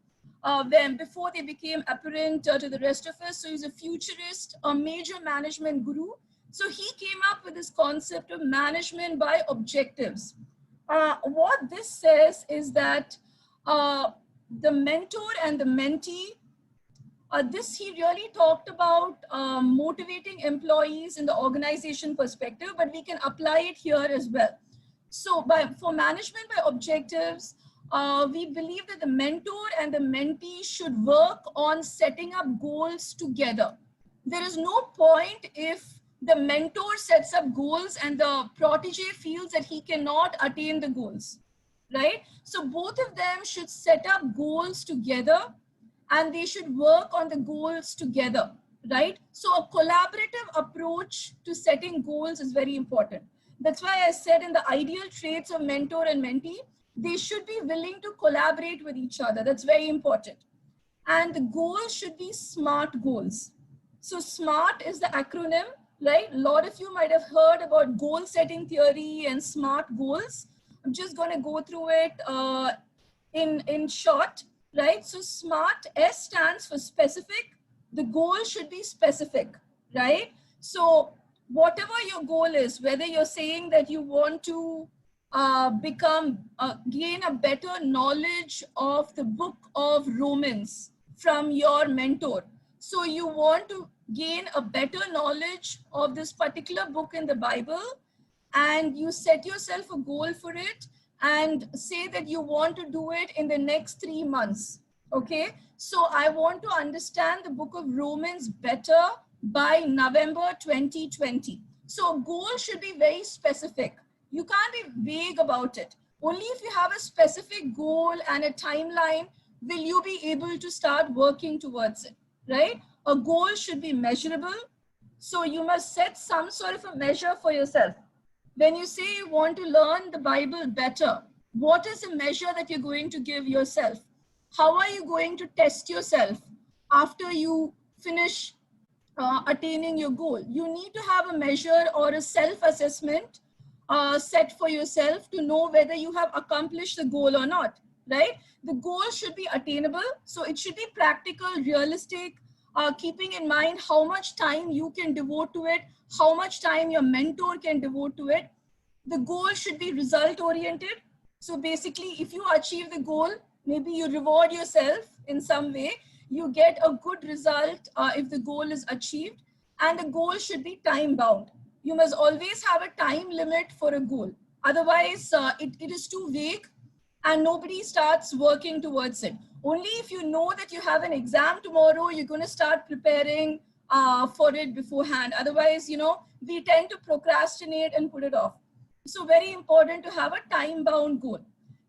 Before they became apparent to the rest of us. So he's a futurist, a major management guru. So he came up with this concept of management by objectives. What this says is that the mentor and the mentee, he really talked about motivating employees in the organization perspective, but we can apply it here as well. So for management by objectives, we believe that the mentor and the mentee should work on setting up goals together. There is no point if the mentor sets up goals and the protege feels that he cannot attain the goals, right? So both of them should set up goals together and they should work on the goals together, right? So a collaborative approach to setting goals is very important. That's why I said in the ideal traits of mentor and mentee, they should be willing to collaborate with each other. That's very important. And the goals should be SMART goals. So SMART is the acronym, right? A lot of you might have heard about goal setting theory and SMART goals. I'm just going to go through it in short, right? So SMART, S stands for specific. The goal should be specific, right? So whatever your goal is, whether you're saying that you want to gain a better knowledge of the book of Romans from your mentor. So you want to gain a better knowledge of this particular book in the Bible, and you set yourself a goal for it and say that you want to do it in the next 3 months. Okay. So I want to understand the book of Romans better by November 2020. So a goal should be very specific. You can't be vague about it. Only if you have a specific goal and a timeline will you be able to start working towards it, right? A goal should be measurable. So you must set some sort of a measure for yourself. When you say you want to learn the Bible better, what is the measure that you're going to give yourself? How are you going to test yourself after you finish attaining your goal? You need to have a measure or a self-assessment set for yourself to know whether you have accomplished the goal or not, right? The goal should be attainable. So it should be practical, realistic, keeping in mind how much time you can devote to it, how much time your mentor can devote to it. The goal should be result oriented. So basically, if you achieve the goal, maybe you reward yourself in some way. you get a good result if the goal is achieved, and the goal should be time bound. You must always have a time limit for a goal. Otherwise, it is too vague and nobody starts working towards it. Only if you know that you have an exam tomorrow, you're going to start preparing for it beforehand. Otherwise, we tend to procrastinate and put it off. So very important to have a time-bound goal.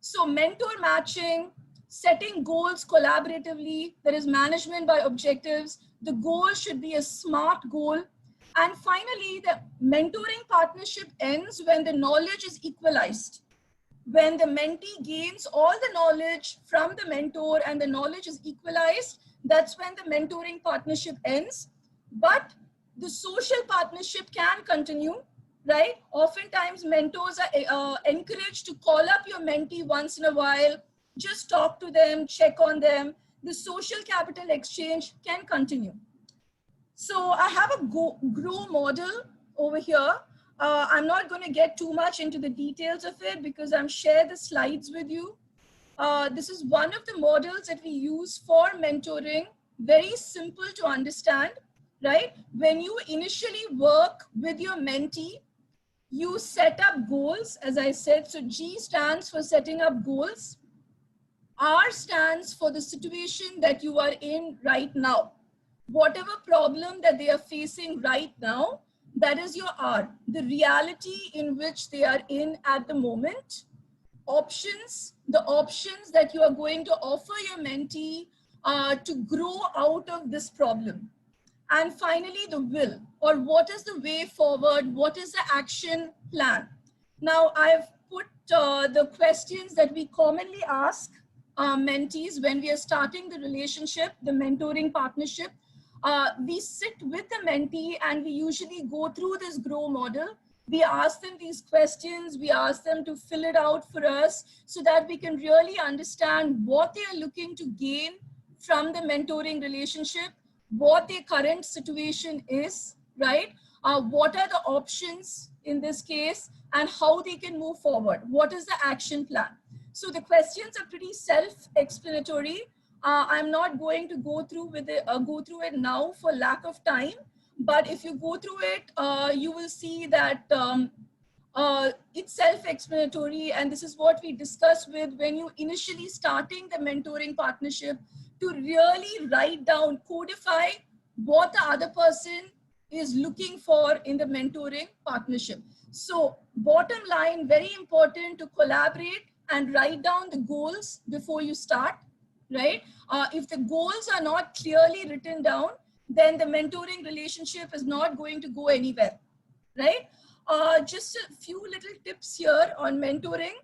So mentor matching, setting goals collaboratively, there is management by objectives. The goal should be a SMART goal. And finally, the mentoring partnership ends when the knowledge is equalized. When the mentee gains all the knowledge from the mentor and the knowledge is equalized, that's when the mentoring partnership ends. But the social partnership can continue, right? Oftentimes mentors are encouraged to call up your mentee once in a while, just talk to them, check on them. The social capital exchange can continue. So I have a GROW model over here. I'm not going to get too much into the details of it because I'm sharing the slides with you. This is one of the models that we use for mentoring. Very simple to understand, right? When you initially work with your mentee, you set up goals, as I said. So G stands for setting up goals. R stands for the situation that you are in right now. Whatever problem that they are facing right now, that is your R, the reality in which they are in at the moment. Options, the options that you are going to offer your mentee to grow out of this problem. And finally, the will, or what is the way forward? What is the action plan? Now, I've put the questions that we commonly ask mentees when we are starting the relationship, the mentoring partnership. We sit with the mentee and we usually go through this GROW model. We ask them these questions, we ask them to fill it out for us so that we can really understand what they are looking to gain from the mentoring relationship, what their current situation is, right? What are the options in this case and how they can move forward? What is the action plan? So the questions are pretty self-explanatory. I'm not going to go through it now for lack of time, but if you go through it, you will see that it's self-explanatory, and this is what we discuss with when you initially starting the mentoring partnership, to really write down, codify what the other person is looking for in the mentoring partnership. So bottom line, very important to collaborate and write down the goals before you start. Right? If the goals are not clearly written down, then the mentoring relationship is not going to go anywhere, right? Just a few little tips here on mentoring.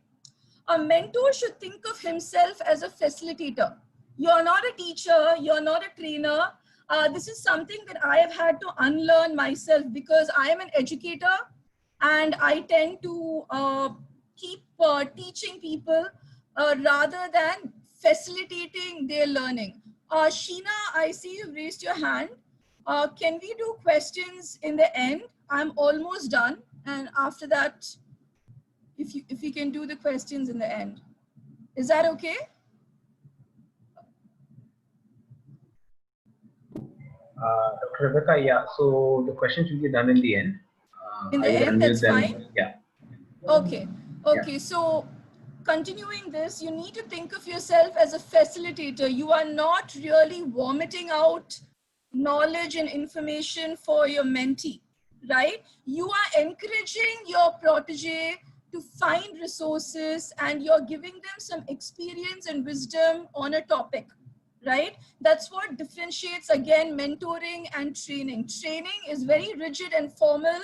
A mentor should think of himself as a facilitator. You're not a teacher, you're not a trainer. This is something that I have had to unlearn myself because I am an educator and I tend to keep teaching people rather than facilitating their learning. Sheena, I see you've raised your hand. Can we do questions in the end? I'm almost done. And after that, if you can do the questions in the end. Is that okay? Dr. Rebecca, yeah, so the questions will be done in the end. In the end, that's fine? Yeah. Okay, okay, yeah. So continuing this, you need to think of yourself as a facilitator. You are not really vomiting out knowledge and information for your mentee, right? You are encouraging your protege to find resources and you're giving them some experience and wisdom on a topic, right? That's what differentiates, again, mentoring and training. Training is very rigid and formal,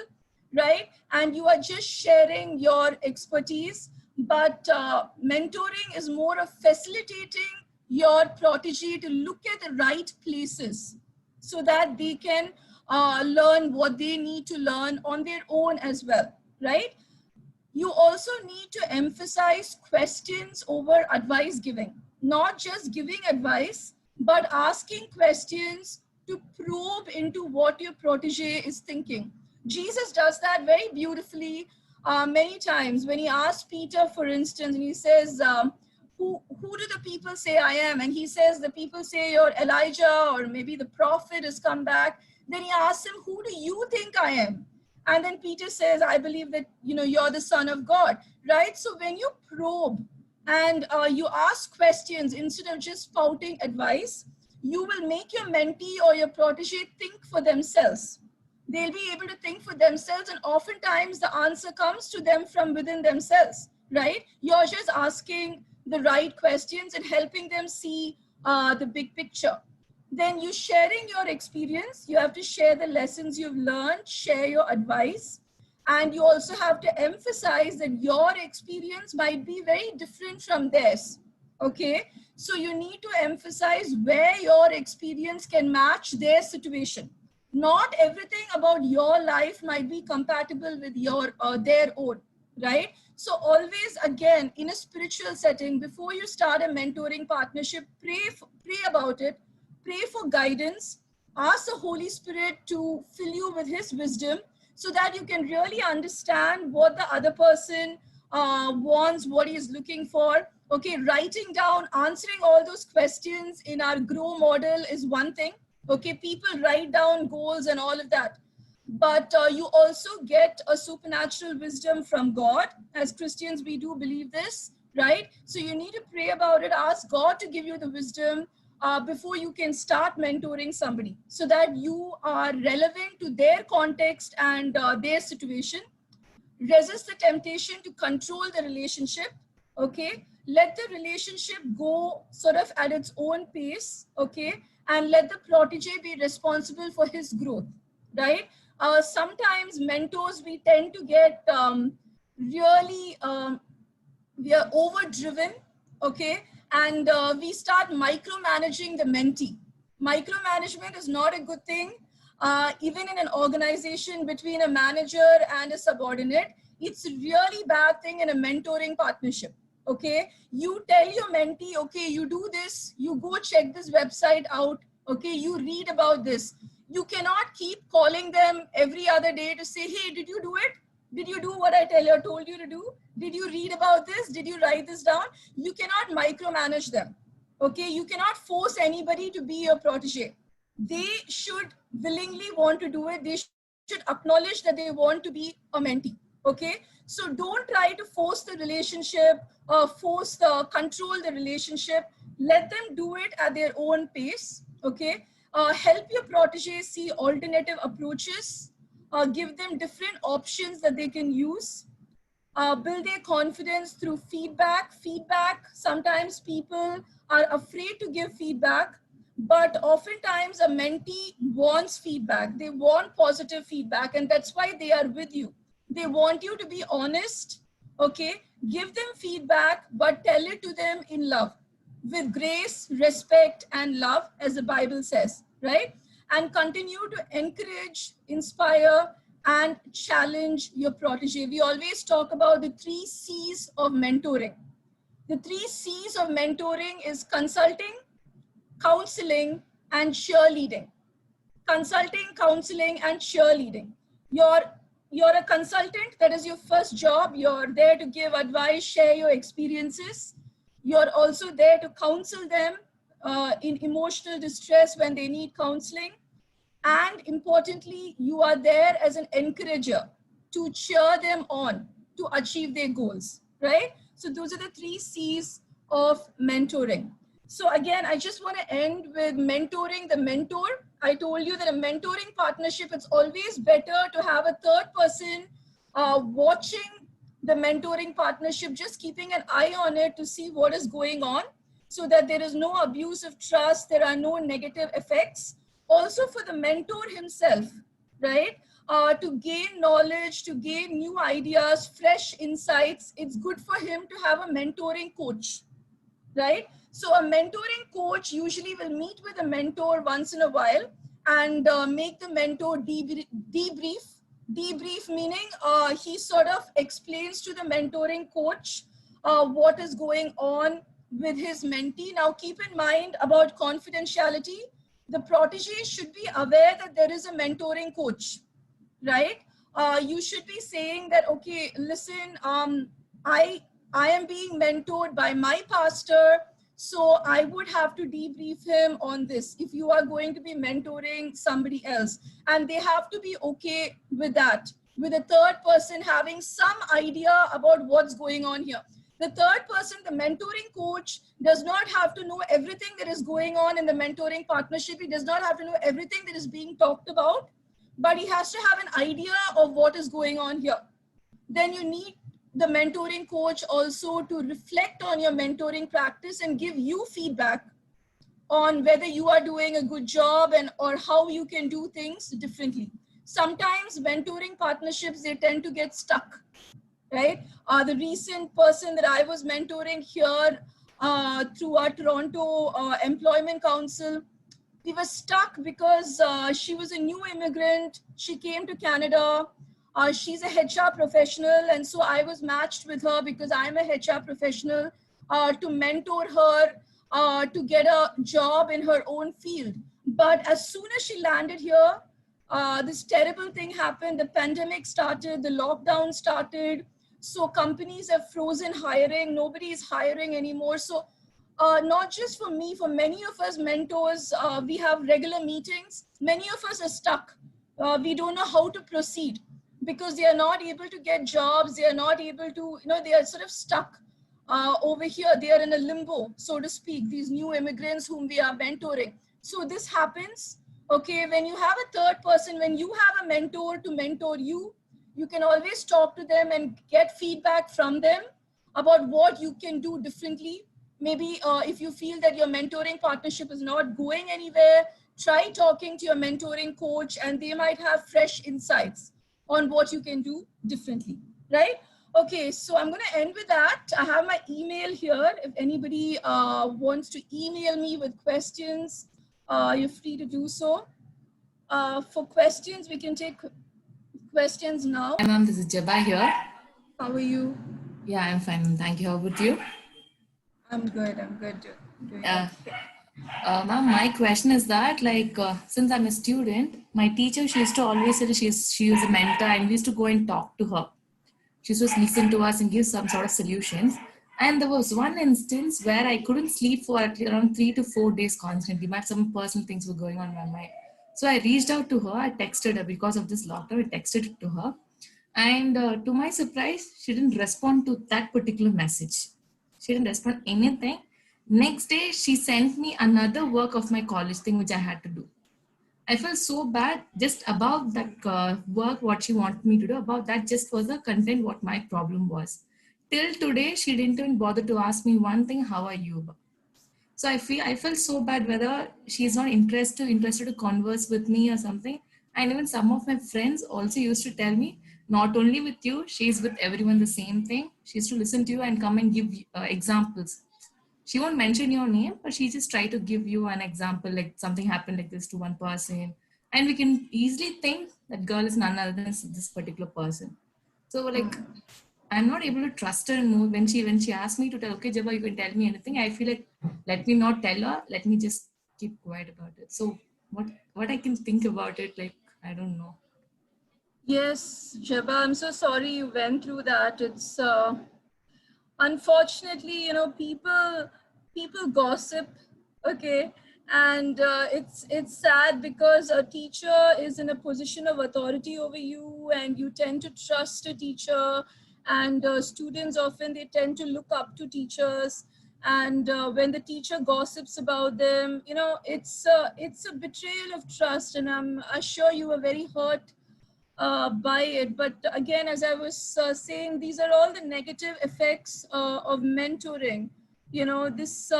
right? And you are just sharing your expertise. But mentoring is more of facilitating your protege to look at the right places so that they can learn what they need to learn on their own as well, right? You also need to emphasize questions over advice giving, not just giving advice, but asking questions to probe into what your protege is thinking. Jesus does that very beautifully many times when he asked Peter, for instance, and he says, who do the people say I am? And he says, the people say you're Elijah, or maybe the prophet has come back. Then he asks him, who do you think I am? And then Peter says, I believe that, you're the Son of God, right? So when you probe and you ask questions instead of just spouting advice, you will make your mentee or your protege think for themselves. They'll be able to think for themselves, and oftentimes the answer comes to them from within themselves, right? You're just asking the right questions and helping them see the big picture. Then you sharing your experience, you have to share the lessons you've learned, share your advice, and you also have to emphasize that your experience might be very different from theirs, okay? So you need to emphasize where your experience can match their situation. Not everything about your life might be compatible with their own, right? So always, again, in a spiritual setting, before you start a mentoring partnership, pray about it, pray for guidance, ask the Holy Spirit to fill you with his wisdom so that you can really understand what the other person wants, what he is looking for. Okay, writing down, answering all those questions in our GROW model is one thing. Okay, people write down goals and all of that. But you also get a supernatural wisdom from God. As Christians, we do believe this, right? So you need to pray about it, ask God to give you the wisdom before you can start mentoring somebody, so that you are relevant to their context and their situation. Resist the temptation to control the relationship, okay? Let the relationship go sort of at its own pace, okay? And let the protege be responsible for his growth, right? Sometimes mentors, we tend to get really, we are overdriven, okay? And we start micromanaging the mentee. Micromanagement is not a good thing. Even in an organization between a manager and a subordinate, it's a really bad thing in a mentoring partnership, okay? You tell your mentee, okay, you do this, you go check this website out, okay, you read about this. You cannot keep calling them every other day to say, hey, did you do it? Did you do what I told you to do? Did you read about this? Did you write this down? You cannot micromanage them, okay? You cannot force anybody to be your protege. They should willingly want to do it. They should acknowledge that they want to be a mentee, okay? So don't try to force the relationship, control the relationship. Let them do it at their own pace, okay? Help your protege see alternative approaches. Give them different options that they can use. Build their confidence through feedback. Sometimes people are afraid to give feedback, but oftentimes a mentee wants feedback. They want positive feedback, and that's why they are with you. They want you to be honest, okay? Give them feedback, but tell it to them in love, with grace, respect, and love, as the Bible says, right? And continue to encourage, inspire, and challenge your protege. We always talk about the 3 C's of mentoring. The 3 C's of mentoring is consulting, counseling, and cheerleading. Consulting, counseling, and cheerleading. You're a consultant, that is your first job. You're there to give advice, share your experiences. You're also there to counsel them in emotional distress when they need counseling. And importantly, you are there as an encourager to cheer them on to achieve their goals, right? So those are the 3 C's of mentoring. So again, I just want to end with mentoring the mentor. I told you that a mentoring partnership, it's always better to have a third person watching the mentoring partnership, just keeping an eye on it to see what is going on, so that there is no abuse of trust, there are no negative effects. Also for the mentor himself, right? To gain knowledge, to gain new ideas, fresh insights, it's good for him to have a mentoring coach, right? So a mentoring coach usually will meet with a mentor once in a while and make the mentor debrief. Debrief meaning he sort of explains to the mentoring coach what is going on with his mentee. Now keep in mind about confidentiality. The protege should be aware that there is a mentoring coach, right? You should be saying that, okay, listen, I I am being mentored by my pastor, so I would have to debrief him on this if you are going to be mentoring somebody else. And they have to be okay with that, with a third person having some idea about what's going on here. The third person, the mentoring coach, does not have to know everything that is going on in the mentoring partnership. He does not have to know everything that is being talked about, but he has to have an idea of what is going on here. Then you need the mentoring coach also to reflect on your mentoring practice and give you feedback on whether you are doing a good job and or how you can do things differently. Sometimes mentoring partnerships, they tend to get stuck, right? The recent person that I was mentoring here through our Toronto Employment Council, we were stuck because she was a new immigrant. She came to Canada. She's a HR professional. And so I was matched with her because I'm a HR professional to mentor her to get a job in her own field. But as soon as she landed here, this terrible thing happened. The pandemic started, the lockdown started. So companies have frozen hiring. Nobody is hiring anymore. So not just for me, for many of us mentors, we have regular meetings. Many of us are stuck. We don't know how to proceed because they are not able to get jobs. They are not able to, they are sort of stuck over here. They are in a limbo, so to speak, these new immigrants whom we are mentoring. So this happens, okay, when you have a third person, when you have a mentor to mentor you, you can always talk to them and get feedback from them about what you can do differently. Maybe if you feel that your mentoring partnership is not going anywhere, try talking to your mentoring coach and they might have fresh insights on what you can do differently, right? Okay, so I'm going to end with that. I have my email here. If anybody wants to email me with questions, you're free to do so. For questions, we can take questions now. Hi ma'am, this is Jeba here. How are you? Yeah, I'm fine. Thank you. How about you? I'm good. I'm good. Doing Yeah. okay. Ma'am, my question is that since I'm a student, my teacher, she used to always say she was a mentor and we used to go and talk to her. She used to listen to us and give some sort of solutions. And there was one instance where I couldn't sleep for around 3 to 4 days constantly. My some personal things were going on in my mind. So I reached out to her. I texted her because of this lockdown. I texted it to her. And to my surprise, she didn't respond to that particular message. She didn't respond anything. Next day, she sent me another work of my college thing, which I had to do. I felt so bad just about that work, what she wanted me to do, about that just was the content, what my problem was. Till today, she didn't even bother to ask me one thing, how are you? So I felt so bad whether she's not interested to converse with me or something. And even some of my friends also used to tell me, not only with you, she's with everyone the same thing. She used to listen to you and come and give examples. She won't mention your name, but she just try to give you an example, like something happened like this to one person. And we can easily think that girl is none other than this particular person. So like, I'm not able to trust her anymore. When she asked me to tell, okay, Jeba, you can tell me anything, I feel like, let me not tell her, let me just keep quiet about it. So what I can think about it, like, I don't know. Yes, Jeba, I'm so sorry you went through that. It's unfortunately, people gossip, okay, and it's sad because a teacher is in a position of authority over you, and you tend to trust a teacher, and students often they tend to look up to teachers, and when the teacher gossips about them, it's a betrayal of trust, and I'm sure you were very hurt by it. But again, as I was saying, these are all the negative effects of mentoring. This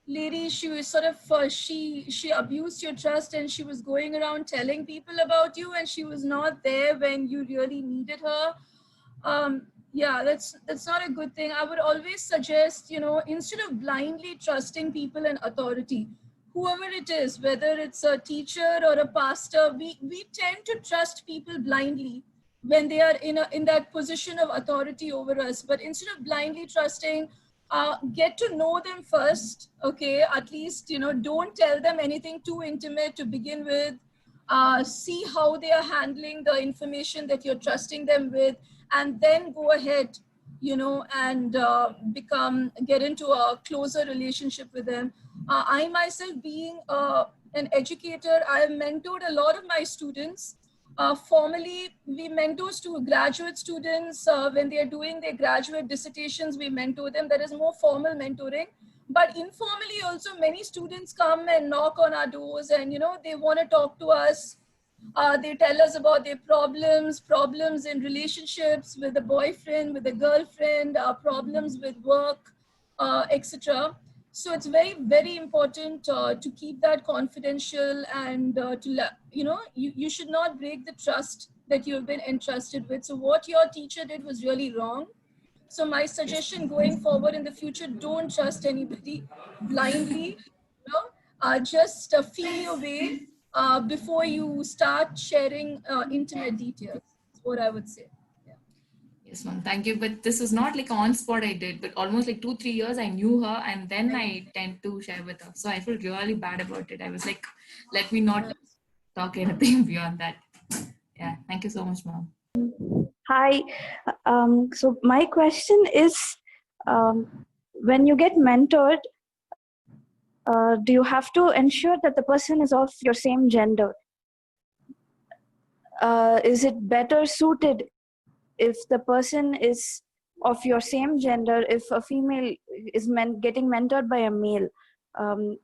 lady, she was sort of she abused your trust, and she was going around telling people about you, and she was not there when you really needed her. Yeah, that's not a good thing. I would always suggest, instead of blindly trusting people in authority, whoever it is, whether it's a teacher or a pastor, we tend to trust people blindly when they are in that position of authority over us. But instead of blindly trusting, get to know them first, okay? At least, don't tell them anything too intimate to begin with. See how they are handling the information that you're trusting them with, and then go ahead, and get into a closer relationship with them. I myself, being an educator, I have mentored a lot of my students. Formally, we mentor graduate students when they are doing their graduate dissertations. We mentor them. There is more formal mentoring, but informally also many students come and knock on our doors, and they want to talk to us. They tell us about their problems in relationships with a boyfriend, with a girlfriend, problems with work, etc. So it's very, very important to keep that confidential, and you should not break the trust that you've been entrusted with. So what your teacher did was really wrong. So my suggestion going forward in the future, don't trust anybody blindly. Just feel your way before you start sharing intimate details. That's what I would say. Yeah. Yes, ma'am. Thank you. But this is not like on spot I did, but almost like 2-3 years I knew her, and then I tend to share with her. So I feel really bad about it. I was like, let me not talk anything beyond that. Yeah. Thank you so much, ma'am. Hi. So my question is, when you get mentored, do you have to ensure that the person is of your same gender? Is it better suited if the person is of your same gender, if a female is getting mentored by a male?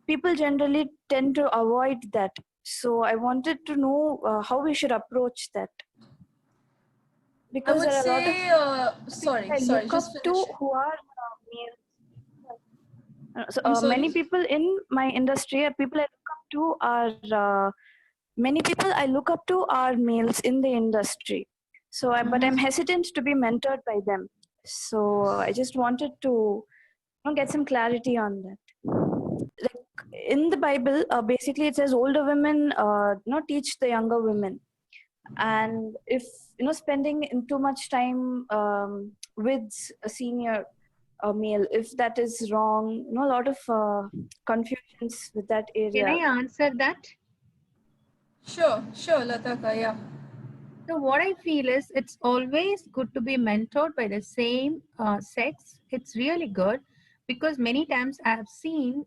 People generally tend to avoid that. So I wanted to know how we should approach that. Because I would there are a lot of sorry, I look up just to finish. who are males. I'm sorry. Many people in my industry, people I look up to are many people I look up to are males in the industry. So, but I'm hesitant to be mentored by them. So I just wanted to get some clarity on that. Like in the Bible, basically it says older women teach the younger women, and if spending too much time with a senior male, if that is wrong, a lot of confusions with that area. Can I answer that? Sure, Lataka, yeah. So what I feel is it's always good to be mentored by the same sex. It's really good because many times I have seen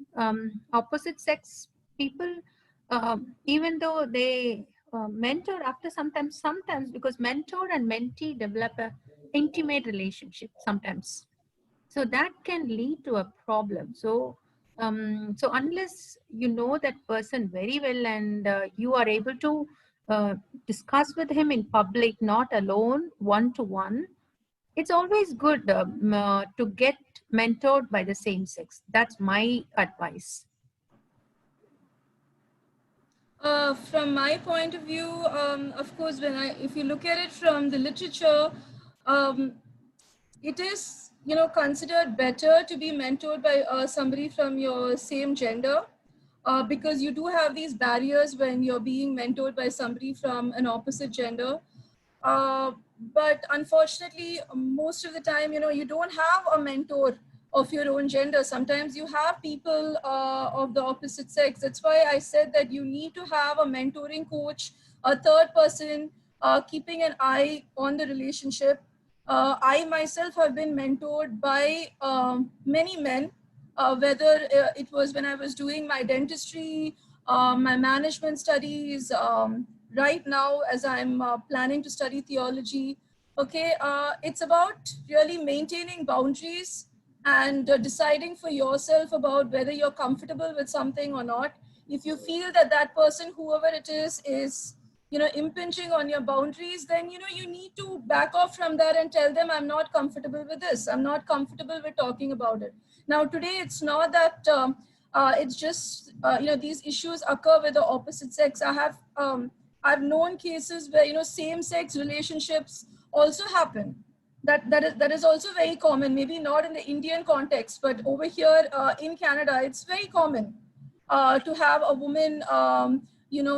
opposite sex people, even though they mentor after sometimes because mentor and mentee develop a intimate relationship sometimes. So that can lead to a problem. So so unless you know that person very well and you are able to discuss with him in public, not alone, one-to-one, it's always good to get mentored by the same sex. That's my advice. From my point of view, of course, if you look at it from the literature, it is considered better to be mentored by somebody from your same gender, because you do have these barriers when you're being mentored by somebody from an opposite gender. But unfortunately, most of the time, you don't have a mentor of your own gender. Sometimes you have people of the opposite sex. That's why I said that you need to have a mentoring coach, a third person, keeping an eye on the relationship. I myself have been mentored by many men, whether it was when I was doing my dentistry, my management studies, right now as I'm planning to study theology. Okay, it's about really maintaining boundaries and deciding for yourself about whether you're comfortable with something or not. If you feel that that person, whoever it is impinging on your boundaries, then you need to back off from that and tell them, I'm not comfortable with this, I'm not comfortable with talking about it. Now today it's not that it's just these issues occur with the opposite sex. I've known cases where same-sex relationships also happen. That is also very common, maybe not in the Indian context, but over here in Canada it's very common to have a woman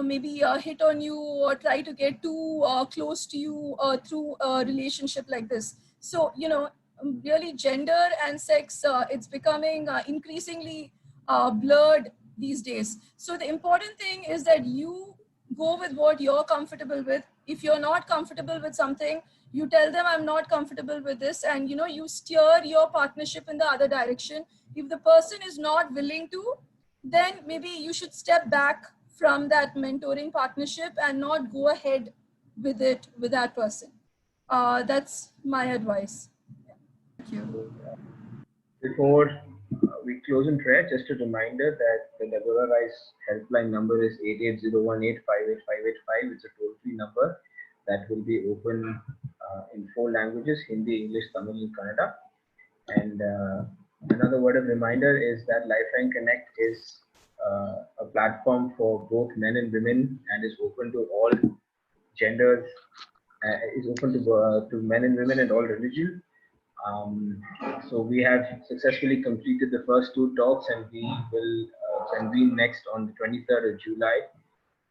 maybe hit on you or try to get too close to you through a relationship like this. So really gender and sex, it's becoming increasingly blurred these days. So the important thing is that you go with what you're comfortable with. If you're not comfortable with something, You tell them, I'm not comfortable with this, and you steer your partnership in the other direction. If the person is not willing to, then maybe you should step back from that mentoring partnership and not go ahead with it with that person. That's my advice. Thank you. Before we close in prayer, just a reminder that the Deborah Rice helpline number is 8801858585. It's a toll-free number that will be open in 4 languages: Hindi, English, Tamil, and Kannada. And another word of reminder is that Lifeline Connect is a platform for both men and women, and is open to all genders, is open to men and women and all religions. So we have successfully completed the first 2 talks, and we will convene next on the 23rd of July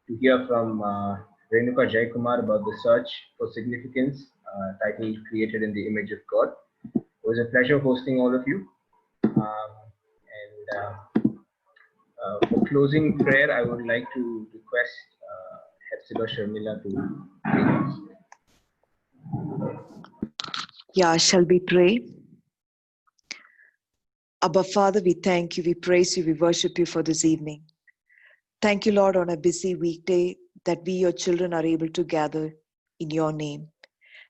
to hear from Renuka Jaikumar about the search for significance, titled Created in the Image of God. It was a pleasure hosting all of you. For closing prayer, I would like to request Hepzibah Sharmila to lead us. Yeah, shall we pray? Abba Father, we thank you, we praise you, we worship you for this evening. Thank you, Lord, on a busy weekday that we, your children, are able to gather in your name.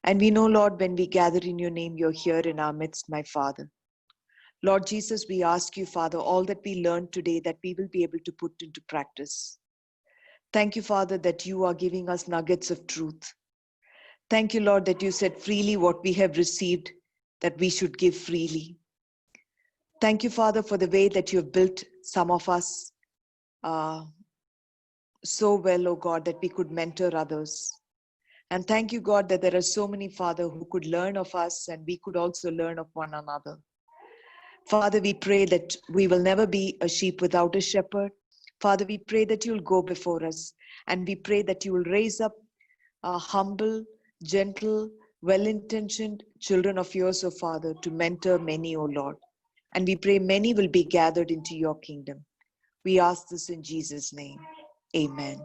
And we know, Lord, when we gather in your name, you're here in our midst, my Father. Lord Jesus, we ask you, Father, all that we learned today, that we will be able to put into practice. Thank you, Father, that you are giving us nuggets of truth. Thank you, Lord, that you said freely what we have received, that we should give freely. Thank you, Father, for the way that you have built some of us so well, oh God, that we could mentor others. And thank you, God, that there are so many, Father, who could learn of us, and we could also learn of one another. Father, we pray that we will never be a sheep without a shepherd. Father, we pray that you'll go before us, and we pray that you will raise up humble, gentle, well-intentioned children of yours, O Father, to mentor many, O Lord. And we pray many will be gathered into your kingdom. We ask this in Jesus' name. Amen.